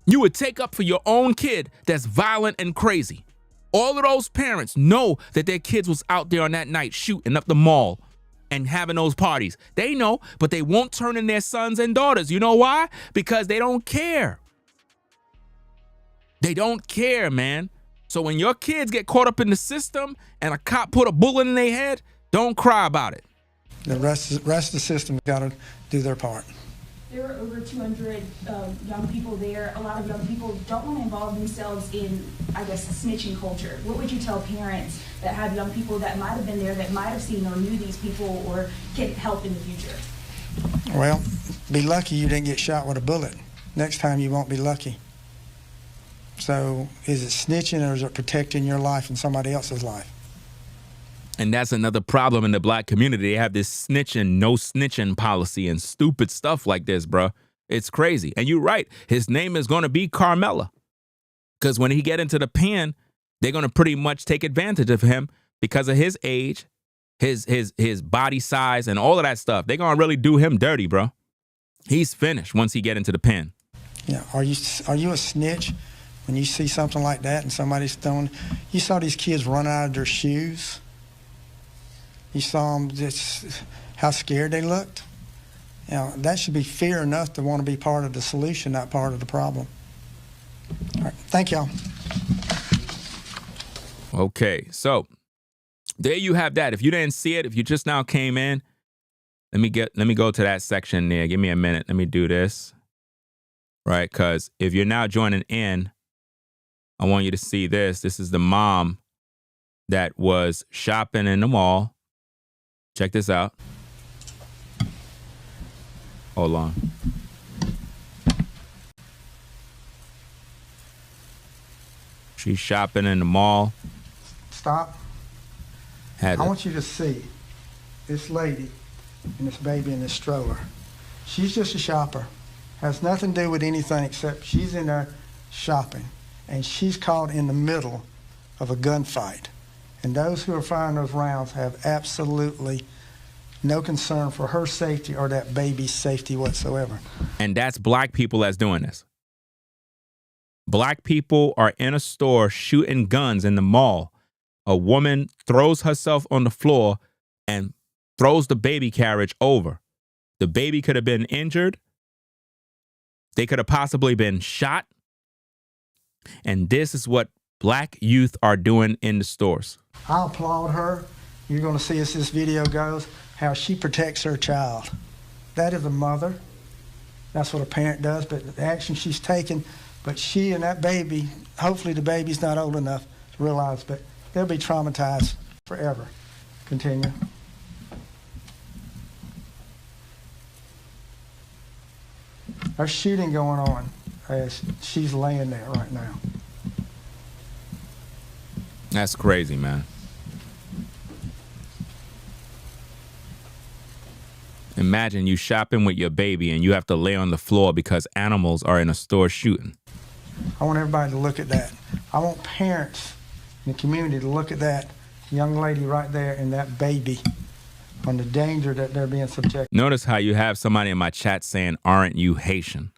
You would take up for your own kid that's violent and crazy. All of those parents know that their kids was out there on that night shooting up the mall and having those parties. They know, but they won't turn in their sons and daughters. You know why? Because they don't care. They don't care, man. So when your kids get caught up in the system and a cop put a bullet in their head, don't cry about it. The rest of the system's got to do their part. There were over 200 young people there. A lot of young people don't want to involve themselves in, I guess, snitching culture. What would you tell parents that have young people that might have been there, that might have seen or knew these people or can help in the future? Well, be lucky you didn't get shot with a bullet. Next time you won't be lucky. So is it snitching or is it protecting your life and somebody else's life? And that's another problem in the black community. They have this snitching, no snitching policy and stupid stuff like this, bro. It's crazy. And you're right. His name is going to be Carmelo. Because when he get into the pen, they're going to pretty much take advantage of him because of his age, his body size, and all of that stuff. They're going to really do him dirty, bro. He's finished once he get into the pen. Yeah. Are you a snitch when you see something like that and somebody's throwing? You saw these kids run out of their shoes. You saw them just how scared they looked. You know, that should be fear enough to want to be part of the solution, not part of the problem. All right, thank y'all. Okay, so there you have that. If you didn't see it, if you just now came in, let me go to that section there. Give me a minute. Let me do this. Right, because if you're now joining in, I want you to see this. This is the mom that was shopping in the mall. Check this out. Hold on. She's shopping in the mall. Stop. I want you to see this lady and this baby in this stroller. She's just a shopper. Has nothing to do with anything except she's in there shopping. And she's caught in the middle of a gunfight. And those who are firing those rounds have absolutely no concern for her safety or that baby's safety whatsoever. And that's black people that's doing this. Black people are in a store shooting guns in the mall. A woman throws herself on the floor and throws the baby carriage over. The baby could have been injured. They could have possibly been shot. And this is what black youth are doing in the stores. I applaud her. You're going to see as this video goes how she protects her child. That is a mother. That's what a parent does, but the action she's taken, but she and that baby, hopefully the baby's not old enough to realize, but they'll be traumatized forever. Continue. There's shooting going on as she's laying there right now. That's crazy, man. Imagine you shopping with your baby and you have to lay on the floor because animals are in a store shooting. I want everybody to look at that. I want parents in the community to look at that young lady right there and that baby on the danger that they're being subjected. Notice how you have somebody in my chat saying, "Aren't you Haitian?"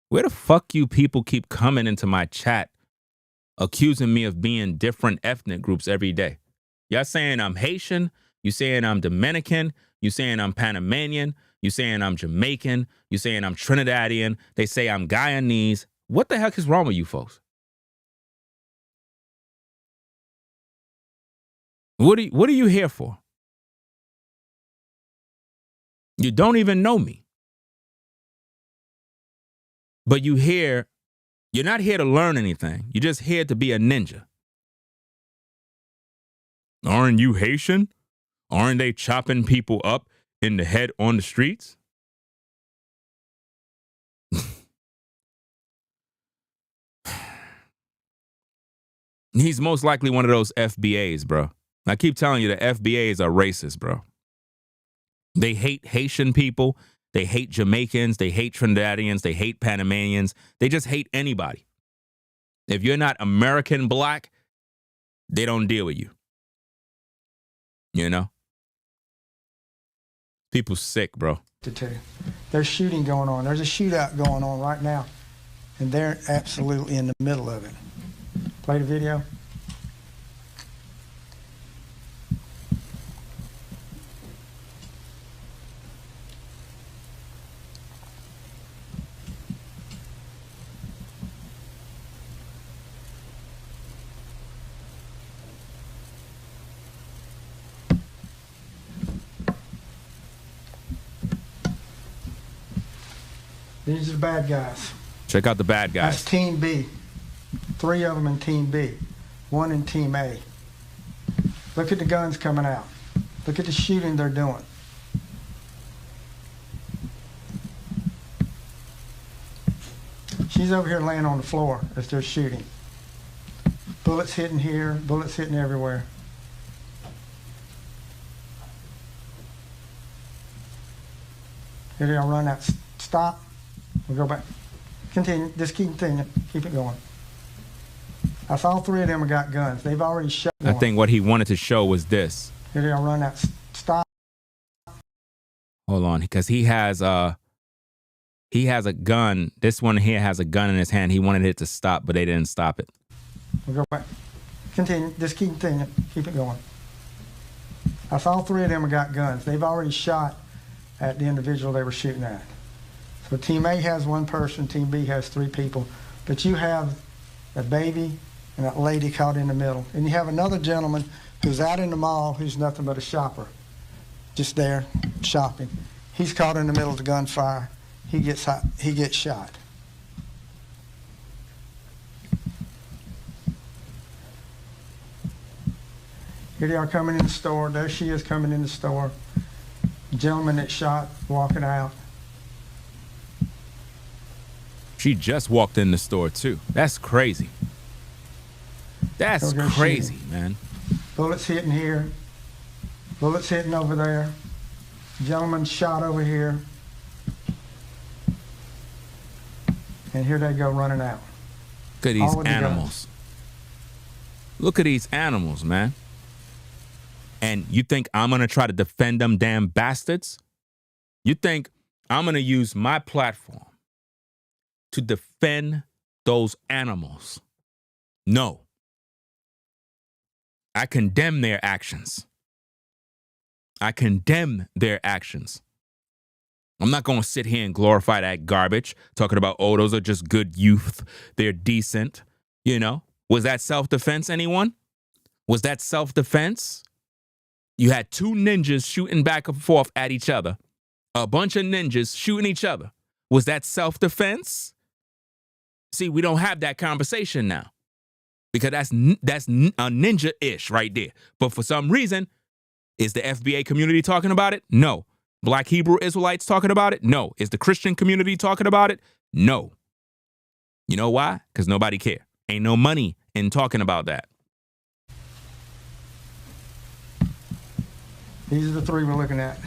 Where the fuck you people keep coming into my chat accusing me of being different ethnic groups every day? Y'all saying I'm Haitian, you saying I'm Dominican, you saying I'm Panamanian, you saying I'm Jamaican, you saying I'm Trinidadian, they say I'm Guyanese. What the heck is wrong with you folks? What are you here for? You don't even know me. But you're not here to learn anything. You're just here to be a ninja. Aren't you Haitian? Aren't they chopping people up in the head on the streets? He's most likely one of those FBAs, bro. I keep telling you the FBAs are racist, bro. They hate Haitian people. They hate Jamaicans. They hate Trinidadians. They hate Panamanians. They just hate anybody. If you're not American black, they don't deal with you. You know? People sick, bro. There's shooting going on. There's a shootout going on right now. And they're absolutely in the middle of it. Play the video. These are the bad guys. Check out the bad guys. That's Team B. 3 of them in Team B. 1 in Team A. Look at the guns coming out. Look at the shooting they're doing. She's over here laying on the floor as they're shooting. Bullets hitting here, bullets hitting everywhere. Here they are, run out. Stop. We'll go back. Continue. Just keep continuing. Keep it going. That's all 3 of them have got guns. They've already shot one. I think what he wanted to show was this. Here they are, run out. Stop. Hold on, because he has a gun. This one here has a gun in his hand. He wanted it to stop, but they didn't stop it. We'll go back. Continue. Just keep continuing. Keep it going. That's all 3 of them have got guns. They've already shot at the individual they were shooting at. So Team A has 1 person, Team B has 3 people. But you have a baby and that lady caught in the middle. And you have another gentleman who's out in the mall who's nothing but a shopper, just there shopping. He's caught in the middle of the gunfire. He gets shot. Here they are coming in the store. There she is coming in the store. Gentleman that shot walking out. She just walked in the store too. That's crazy. That's Go crazy, shooting. man. Bullets hitting here. Bullets hitting over there. Gentleman shot over here. And here they go running out. Look at these All with the animals. Look at these animals, man. And you think I'm going to try to defend them damn bastards? You think I'm going to use my platform to defend those animals? No. I condemn their actions. I condemn their actions. I'm not going to sit here and glorify that garbage, talking about, oh, those are just good youth. They're decent. You know, was that self-defense, anyone? Was that self-defense? You had two ninjas shooting back and forth at each other. A bunch of ninjas shooting each other. Was that self-defense? See, we don't have that conversation now because that's a ninja-ish right there. But for some reason, is the FBA community talking about it? No. Black Hebrew Israelites talking about it? No. Is the Christian community talking about it? No. You know why? Because nobody care. Ain't no money in talking about that. These are the three we're looking at.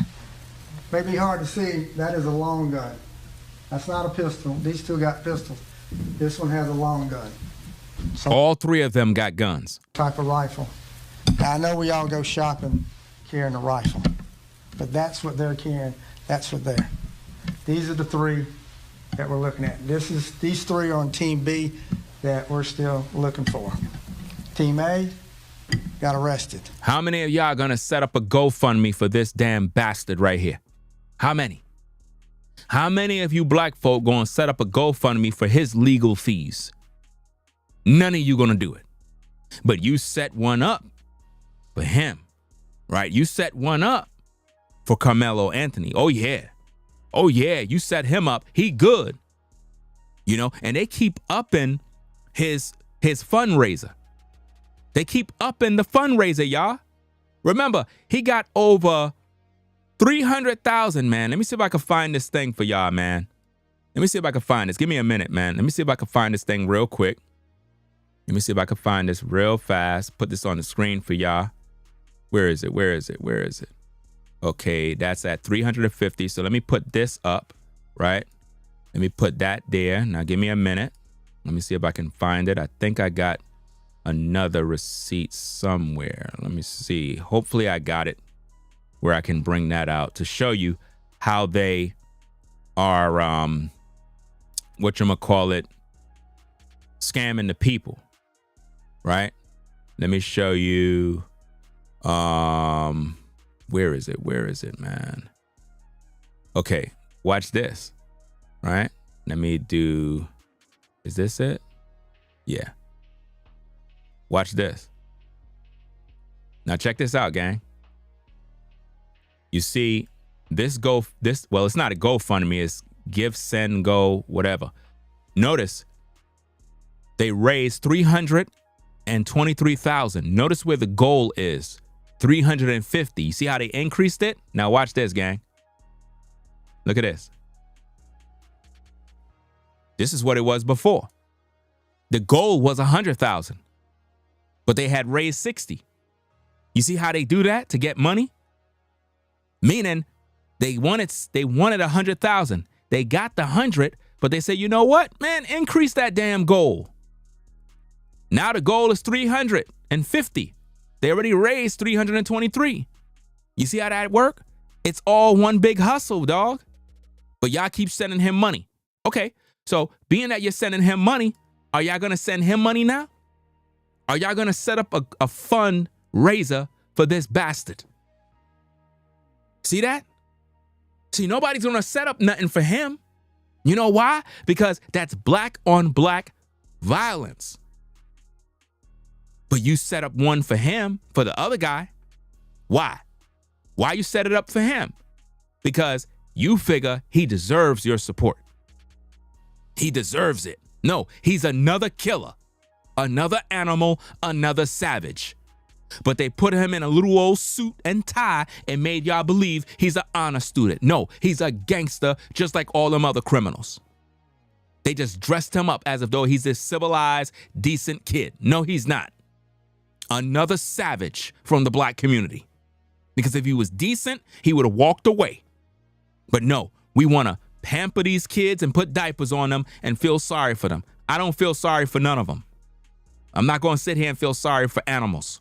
May be hard to see. That is a long gun. That's not a pistol. These two got pistols. This one has a long gun. So All three of them got guns. type of rifle. Now, I know we all go shopping carrying a rifle, but that's what they're carrying. That's what they're. These are the three that we're looking at. These three are on Team B that we're still looking for. Team A got arrested. How many of y'all gonna set up a GoFundMe for this damn bastard right here? How many? How many of you black folk gonna set up a GoFundMe for his legal fees? None of you gonna do it. But you set one up for him, right? You set one up for Carmelo Anthony. Oh yeah. Oh yeah, you set him up. He good. You know, and they keep upping his fundraiser. They keep upping the fundraiser, y'all. Remember, he got over 300,000, man. Let me see if I can find this thing for y'all, man. Let me see if I can find this. Give me a minute, man. Let me see if I can find this thing real quick. Let me see if I can find this real fast. Put this on the screen for y'all. Where is it? Where is it? Where is it? Okay, that's at 350. So let me put this up, right? Let me put that there. Now give me a minute. Let me see if I can find it. I think I got another receipt somewhere. Let me see. Hopefully I got it where I can bring that out to show you how they are, whatchamacallit, scamming the people, right? Let me show you, where is it? Where is it, man? Okay, watch this, right? Let me do, is this it? Yeah. Watch this. Now check this out, gang. You see well, it's not a GoFundMe, it's Give, Send, Go, whatever. Notice they raised 323,000. Notice where the goal is, 350. You see how they increased it? Now watch this, gang. Look at this. This is what it was before. The goal was 100,000, but they had raised 60. You see how they do that to get money? Meaning they wanted 100,000. They got the 100, but they say, you know what, man, increase that damn goal. Now the goal is 350. They already raised 323. You see how that work? It's all one big hustle, dog. But y'all keep sending him money. Okay, so being that you're sending him money, are y'all gonna send him money now? Are y'all gonna set up a fundraiser for this bastard? See that? See, nobody's gonna set up nothing for him. You know why? Because that's black on black violence. But you set up one for him, for the other guy. Why? Why you set it up for him? Because you figure he deserves your support. He deserves it. No, he's another killer, another animal, another savage. But they put him in a little old suit and tie and made y'all believe he's an honor student. No, he's a gangster just like all them other criminals. They just dressed him up as if though he's this civilized, decent kid. No, he's not. Another savage from the black community. Because if he was decent, he would have walked away. But no, we want to pamper these kids and put diapers on them and feel sorry for them. I don't feel sorry for none of them. I'm not going to sit here and feel sorry for animals.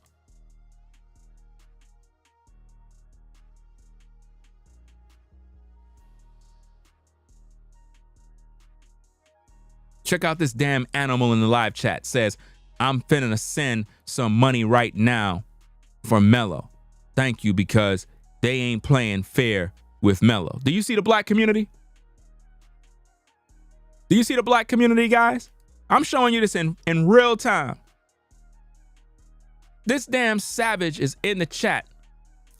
Check out this damn animal in the live chat. Says, I'm finna send some money right now for Melo. Thank you, because they ain't playing fair with Melo. Do you see the black community? Do you see the black community, guys? I'm showing you this in real time. This damn savage is in the chat.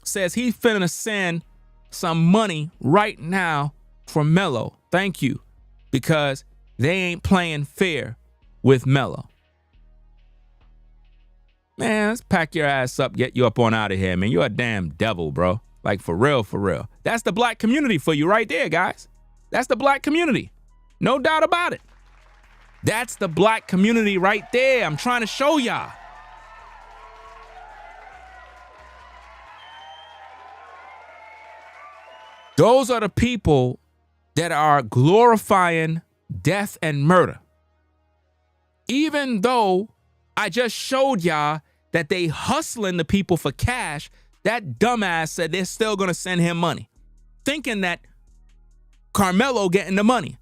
Says he's finna send some money right now for Melo. Thank you, because they ain't playing fair with Melo. Man, let's pack your ass up, get you up on out of here, man. You're a damn devil, bro. Like, for real, for real. That's the black community for you right there, guys. That's the black community. No doubt about it. That's the black community right there. I'm trying to show y'all. Those are the people that are glorifying death and murder. Even though I just showed y'all that they hustling the people for cash, that dumbass said they're still going to send him money, thinking that Carmelo getting the money.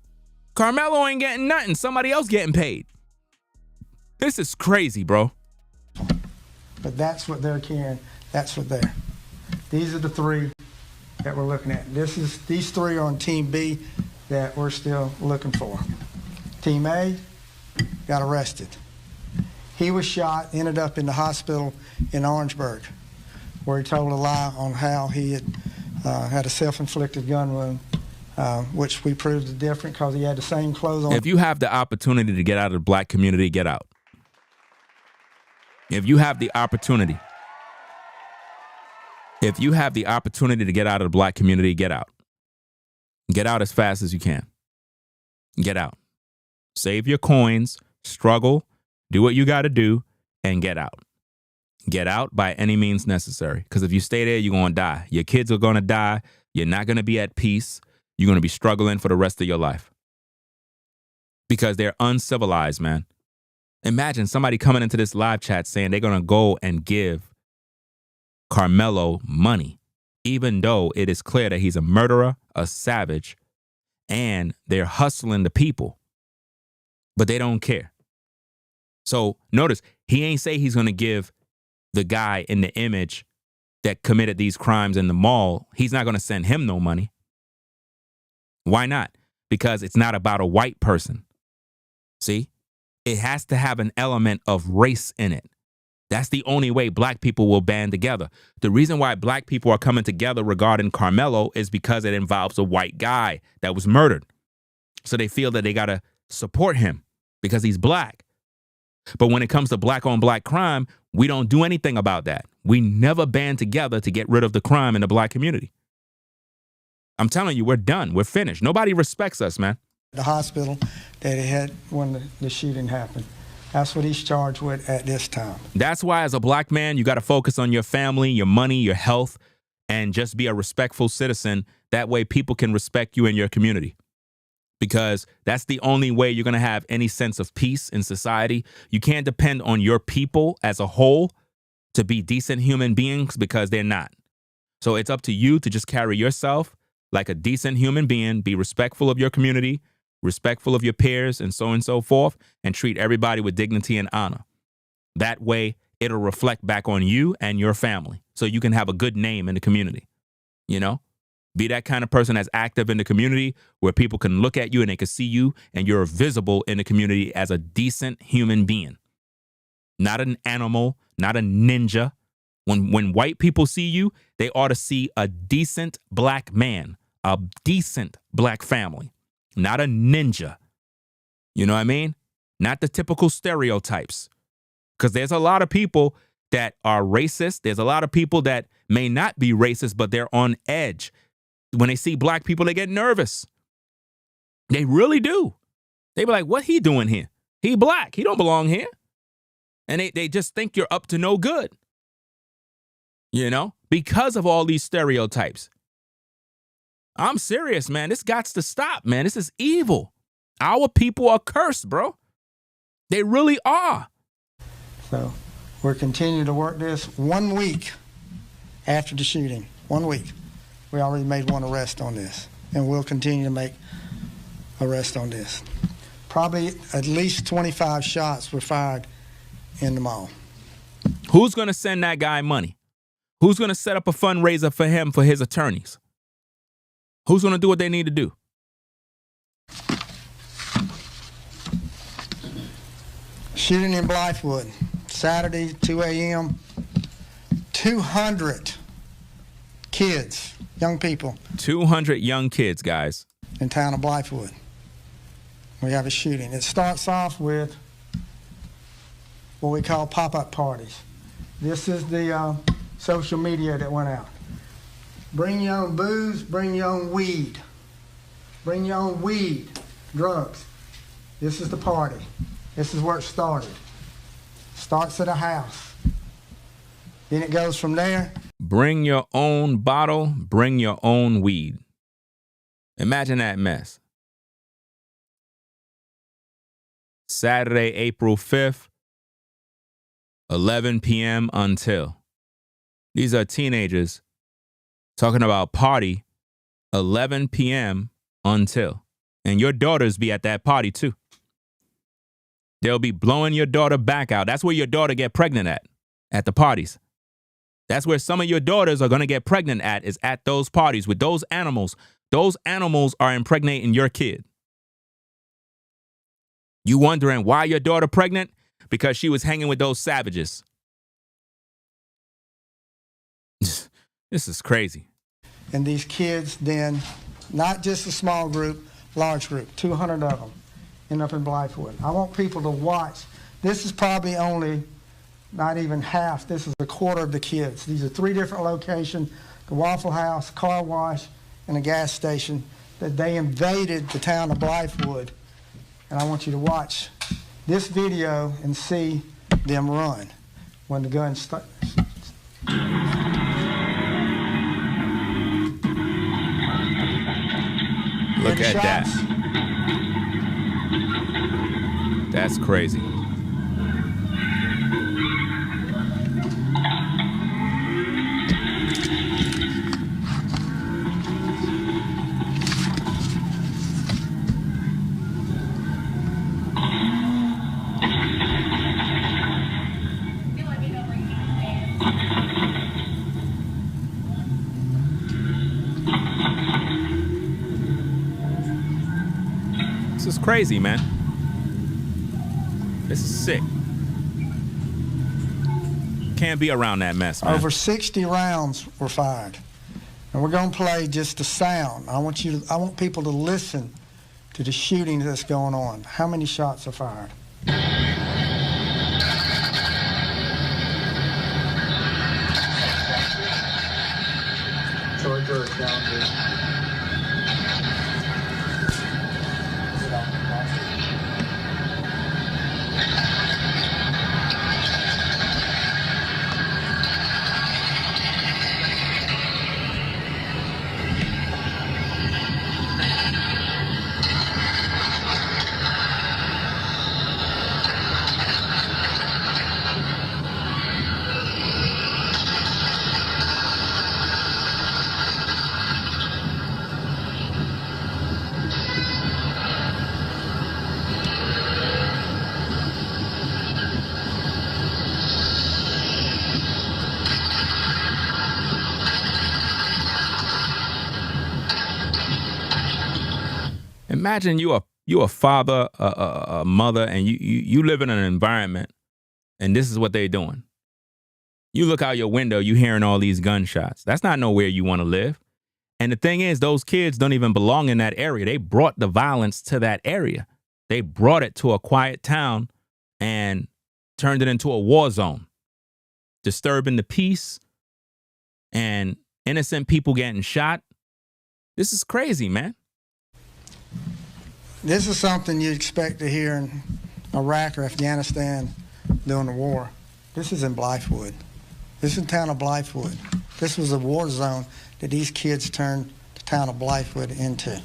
Carmelo ain't getting nothing. Somebody else getting paid. This is crazy, bro. But that's what they're carrying. That's what they're. These are the three that we're looking at. These three are on Team B that we're still looking for. Team A got arrested. He was shot, ended up in the hospital in Orangeburg, where he told a lie on how he had a self-inflicted gun wound, which we proved is different because he had the same clothes on. If you have the opportunity to get out of the black community, get out. If you have the opportunity to get out of the black community, get out. Get out as fast as you can. Get out. Save your coins, struggle, do what you got to do, and get out. Get out by any means necessary. Because if you stay there, you're going to die. Your kids are going to die. You're not going to be at peace. You're going to be struggling for the rest of your life. Because they're uncivilized, man. Imagine somebody coming into this live chat saying they're going to go and give Carmelo money, even though it is clear that he's a murderer, a savage, and they're hustling the people. But they don't care. So notice, he ain't say he's going to give the guy in the image that committed these crimes in the mall, he's not going to send him no money. Why not? Because it's not about a white person. See? It has to have an element of race in it. That's the only way black people will band together. The reason why black people are coming together regarding Carmelo is because it involves a white guy that was murdered. So they feel that they got to support him because he's black. But when it comes to black on black crime, we don't do anything about that. We never band together to get rid of the crime in the black community. I'm telling you, we're done. We're finished. Nobody respects us, man. The hospital that he had when the shooting happened. That's what he's charged with at this time. That's why as a black man, you got to focus on your family, your money, your health, and just be a respectful citizen. That way people can respect you in your community. Because that's the only way you're going to have any sense of peace in society. You can't depend on your people as a whole to be decent human beings because they're not. So it's up to you to just carry yourself like a decent human being, be respectful of your community, respectful of your peers, and so forth, and treat everybody with dignity and honor. That way, it'll reflect back on you and your family, so you can have a good name in the community. You know? Be that kind of person that's active in the community where people can look at you and they can see you and you're visible in the community as a decent human being. Not an animal, not a ninja. When white people see you, they ought to see a decent black man, a decent black family, not a ninja. You know what I mean? Not the typical stereotypes. Because there's a lot of people that are racist. There's a lot of people that may not be racist, but they're on edge. When they see black people, they get nervous. They really do. They be like, what he doing here? He black. He don't belong here. And they just think you're up to no good. You know, because of all these stereotypes. I'm serious, man. This got to stop, man. This is evil. Our people are cursed, bro. They really are. So we're continuing to work this 1 week after the shooting. 1 week. We already made one arrest on this, and we'll continue to make arrests on this. Probably at least 25 shots were fired in the mall. Who's going to send that guy money? Who's going to set up a fundraiser for him, for his attorneys? Who's going to do what they need to do? Shooting in Blythewood, Saturday, 2 a.m. 200 kids, young people. 200 young kids, guys. In town of Blythewood. We have a shooting. It starts off with what we call pop-up parties. This is the social media that went out. Bring your own booze, bring your own weed. Bring your own weed, drugs. This is the party. This is where it started. Starts at a house. Then it goes from there. Bring your own bottle, bring your own weed. Imagine that mess. Saturday, April 5th, 11 p.m. until. These are teenagers talking about party, 11 p.m. until. And your daughters be at that party too. They'll be blowing your daughter back out. That's where your daughter get pregnant at the parties. That's where some of your daughters are going to get pregnant is at those parties with those animals. Those animals are impregnating your kid. You wondering why your daughter pregnant? Because she was hanging with those savages. This is crazy. And these kids then, not just a small group, large group, 200 of them, end up in Blythewood. I want people to watch. This is probably only not even half. This is a quarter of the kids. These are 3 different locations, the Waffle House, car wash, and a gas station, that they invaded the town of Blythewood. And I want you to watch this video and see them run when the guns start. Look at that. That's crazy. This is crazy, man. This is sick. Can't be around that mess, man. Over 60 rounds were fired. And we're going to play just the sound. I want people to listen to the shooting that's going on. How many shots are fired? Imagine you a father, a mother, and you live in an environment, and this is what they're doing. You look out your window, you hearing all these gunshots. That's not nowhere you want to live. And the thing is, those kids don't even belong in that area. They brought the violence to that area. They brought it to a quiet town and turned it into a war zone. disturbing the peace and innocent people getting shot. This is crazy, man. This is something you expect to hear in Iraq or Afghanistan during the war. This is in Blythewood. This is the town of Blythewood. This was a war zone that these kids turned the town of Blythewood into.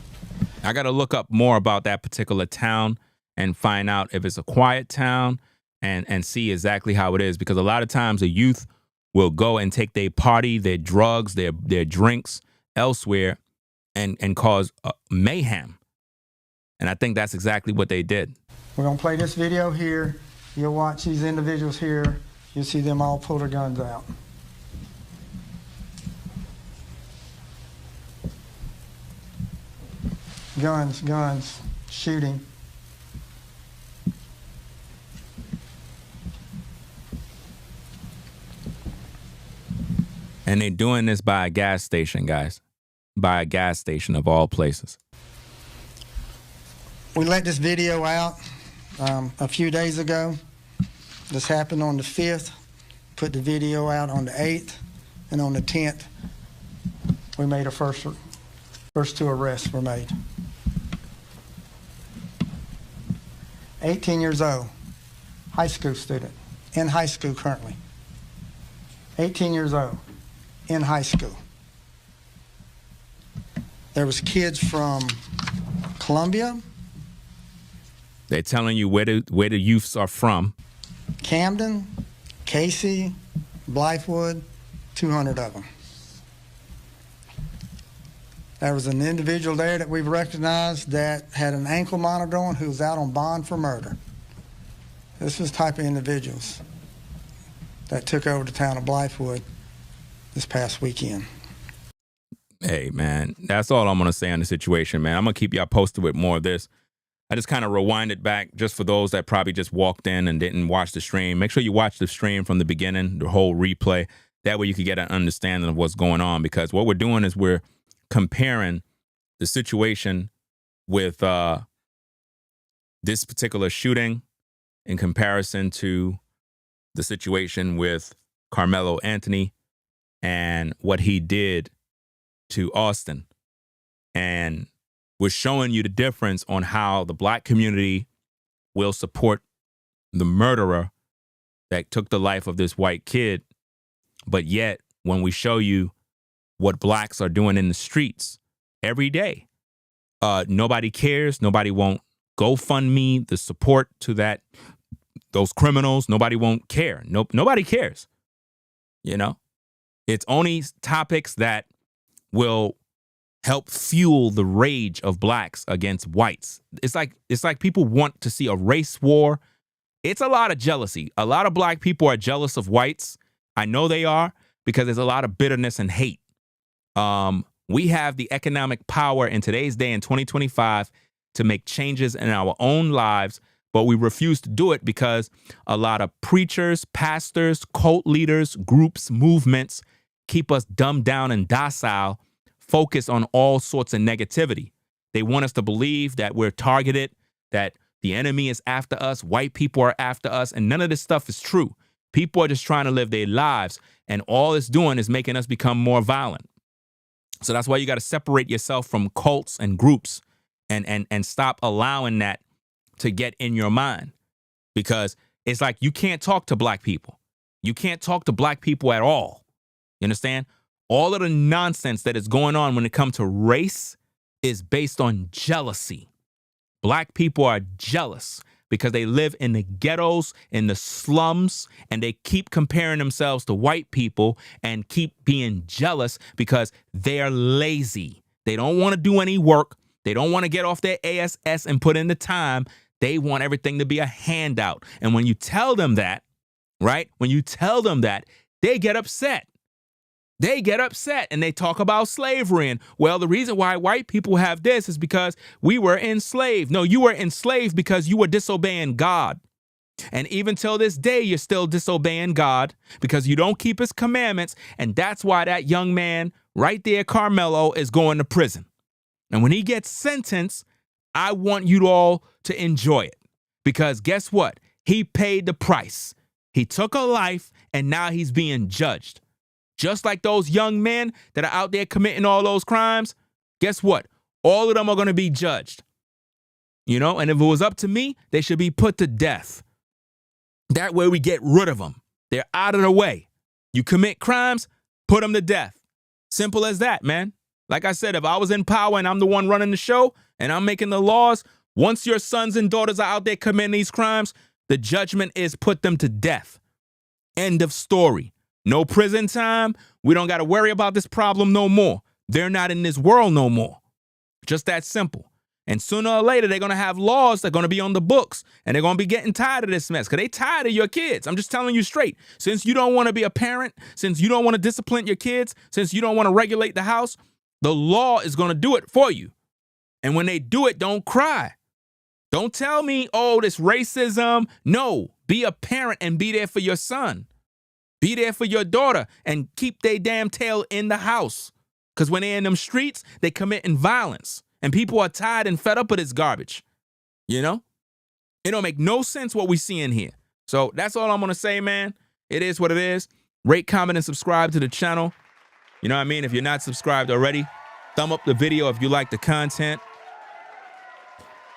I got to look up more about that particular town and find out if it's a quiet town and see exactly how it is, because a lot of times the youth will go and take their party, their drugs, their drinks elsewhere and cause mayhem. And I think that's exactly what they did. We're going to play this video here. You'll watch these individuals here. You'll see them all pull their guns out. Guns, shooting. And they're doing this by a gas station, guys. By a gas station of all places. We let this video out a few days ago. This happened on the 5th. Put the video out on the 8th. And on the 10th, we made a first 2 arrests were made. 18 years old, high school student, in high school currently. 18 years old, in high school. There was kids from Columbia. They're telling you where the youths are from. Camden, Casey, Blythewood, 200 of them. There was an individual there that we've recognized that had an ankle monitor on who was out on bond for murder. This was the type of individuals that took over the town of Blythewood this past weekend. Hey, man, that's all I'm going to say on the situation, man. I'm going to keep y'all posted with more of this. I just kind of rewinded back just for those that probably just walked in and didn't watch the stream. Make sure you watch the stream from the beginning, the whole replay. That way you can get an understanding of what's going on, because what we're doing is we're comparing the situation with this particular shooting in comparison to the situation with Carmelo Anthony and what he did to Austin. And we're showing you the difference on how the black community will support the murderer that took the life of this white kid. But yet, when we show you what blacks are doing in the streets every day, nobody cares. Nobody won't GoFundMe the support to those criminals. Nobody won't care. Nobody cares. You know, it's only topics that will help fuel the rage of blacks against whites. It's like people want to see a race war. It's a lot of jealousy. A lot of black people are jealous of whites. I know they are, because there's a lot of bitterness and hate. We have the economic power in today's day in 2025 to make changes in our own lives, but we refuse to do it because a lot of preachers, pastors, cult leaders, groups, movements keep us dumbed down and docile, focus on all sorts of negativity. They want us to believe that we're targeted, that the enemy is after us, white people are after us, and none of this stuff is true. People are just trying to live their lives, and all it's doing is making us become more violent. So that's why you got to separate yourself from cults and groups and stop allowing that to get in your mind, because it's like you can't talk to black people. You can't talk to black people at all. You understand? All of the nonsense that is going on when it comes to race is based on jealousy. Black people are jealous because they live in the ghettos, in the slums, and they keep comparing themselves to white people and keep being jealous because they are lazy. They don't want to do any work. They don't want to get off their ASS and put in the time. They want everything to be a handout. And when you tell them that, right? When you tell them that, they get upset. They get upset and they talk about slavery. And, well, the reason why white people have this is because we were enslaved. No, you were enslaved because you were disobeying God. And even till this day, you're still disobeying God because you don't keep his commandments. And that's why that young man right there, Carmelo, is going to prison. And when he gets sentenced, I want you all to enjoy it, because guess what? He paid the price. He took a life, and now he's being judged. Just like those young men that are out there committing all those crimes, guess what? All of them are going to be judged. You know, and if it was up to me, they should be put to death. That way we get rid of them. They're out of the way. You commit crimes, put them to death. Simple as that, man. Like I said, if I was in power and I'm the one running the show and I'm making the laws, once your sons and daughters are out there committing these crimes, the judgment is put them to death. End of story. No prison time. We don't got to worry about this problem no more. They're not in this world no more. Just that simple. And sooner or later, they're going to have laws that are going to be on the books, and they're going to be getting tired of this mess because they tired of your kids. I'm just telling you straight. Since you don't want to be a parent, since you don't want to discipline your kids, since you don't want to regulate the house, the law is going to do it for you. And when they do it, don't cry. Don't tell me, oh, this racism. No, be a parent and be there for your son. Be there for your daughter and keep their damn tail in the house. Because when they're in them streets, they committing violence. And people are tired and fed up with this garbage. You know? It don't make no sense what we see in here. So that's all I'm going to say, man. It is what it is. Rate, comment, and subscribe to the channel. You know what I mean? If you're not subscribed already, thumb up the video if you like the content.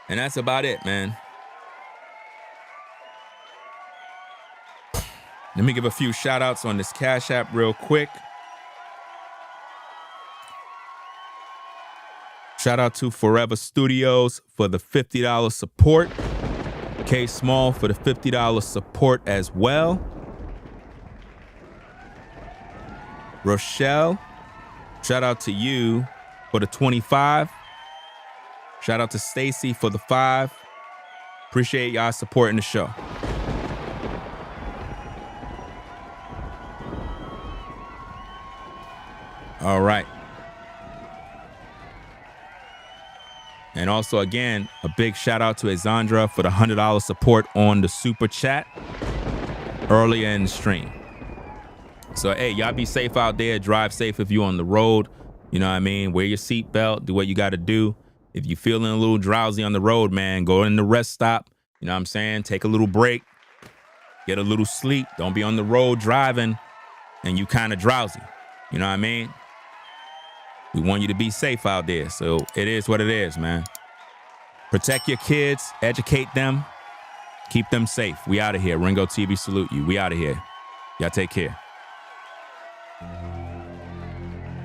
And that's about it, man. Let me give a few shout outs on this Cash App real quick. Shout out to Forever Studios for the $50 support. K Small for the $50 support as well. Rochelle, shout out to you for the 25. Shout out to Stacy for the 5. Appreciate y'all supporting the show. All right. And also, again, a big shout out to Exandra for the $100 support on the super chat earlier in the stream. So, hey, y'all be safe out there. Drive safe if you're on the road. You know what I mean? Wear your seatbelt. Do what you got to do. If you're feeling a little drowsy on the road, man, go in the rest stop. You know what I'm saying? Take a little break. Get a little sleep. Don't be on the road driving and you kind of drowsy. You know what I mean? We want you to be safe out there. So it is what it is, man. Protect your kids. Educate them. Keep them safe. We out of here. Ringo TV salute you. We out of here. Y'all take care.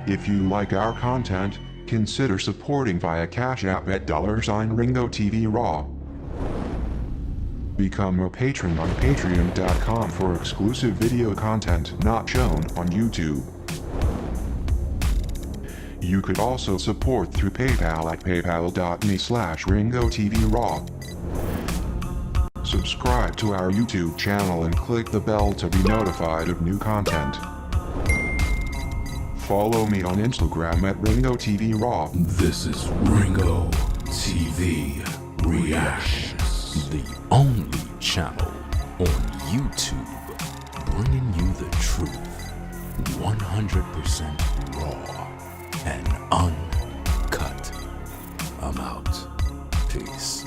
If you like our content, consider supporting via Cash App at $Ringo TV Raw. Become a patron on patreon.com for exclusive video content not shown on YouTube. You could also support through PayPal at paypal.me/RingoTVRaw. Subscribe to our YouTube channel and click the bell to be notified of new content. Follow me on Instagram at RingoTVRaw. This is Ringo TV Reactions, the only channel on YouTube bringing you the truth 100% raw and uncut. I'm out. Peace.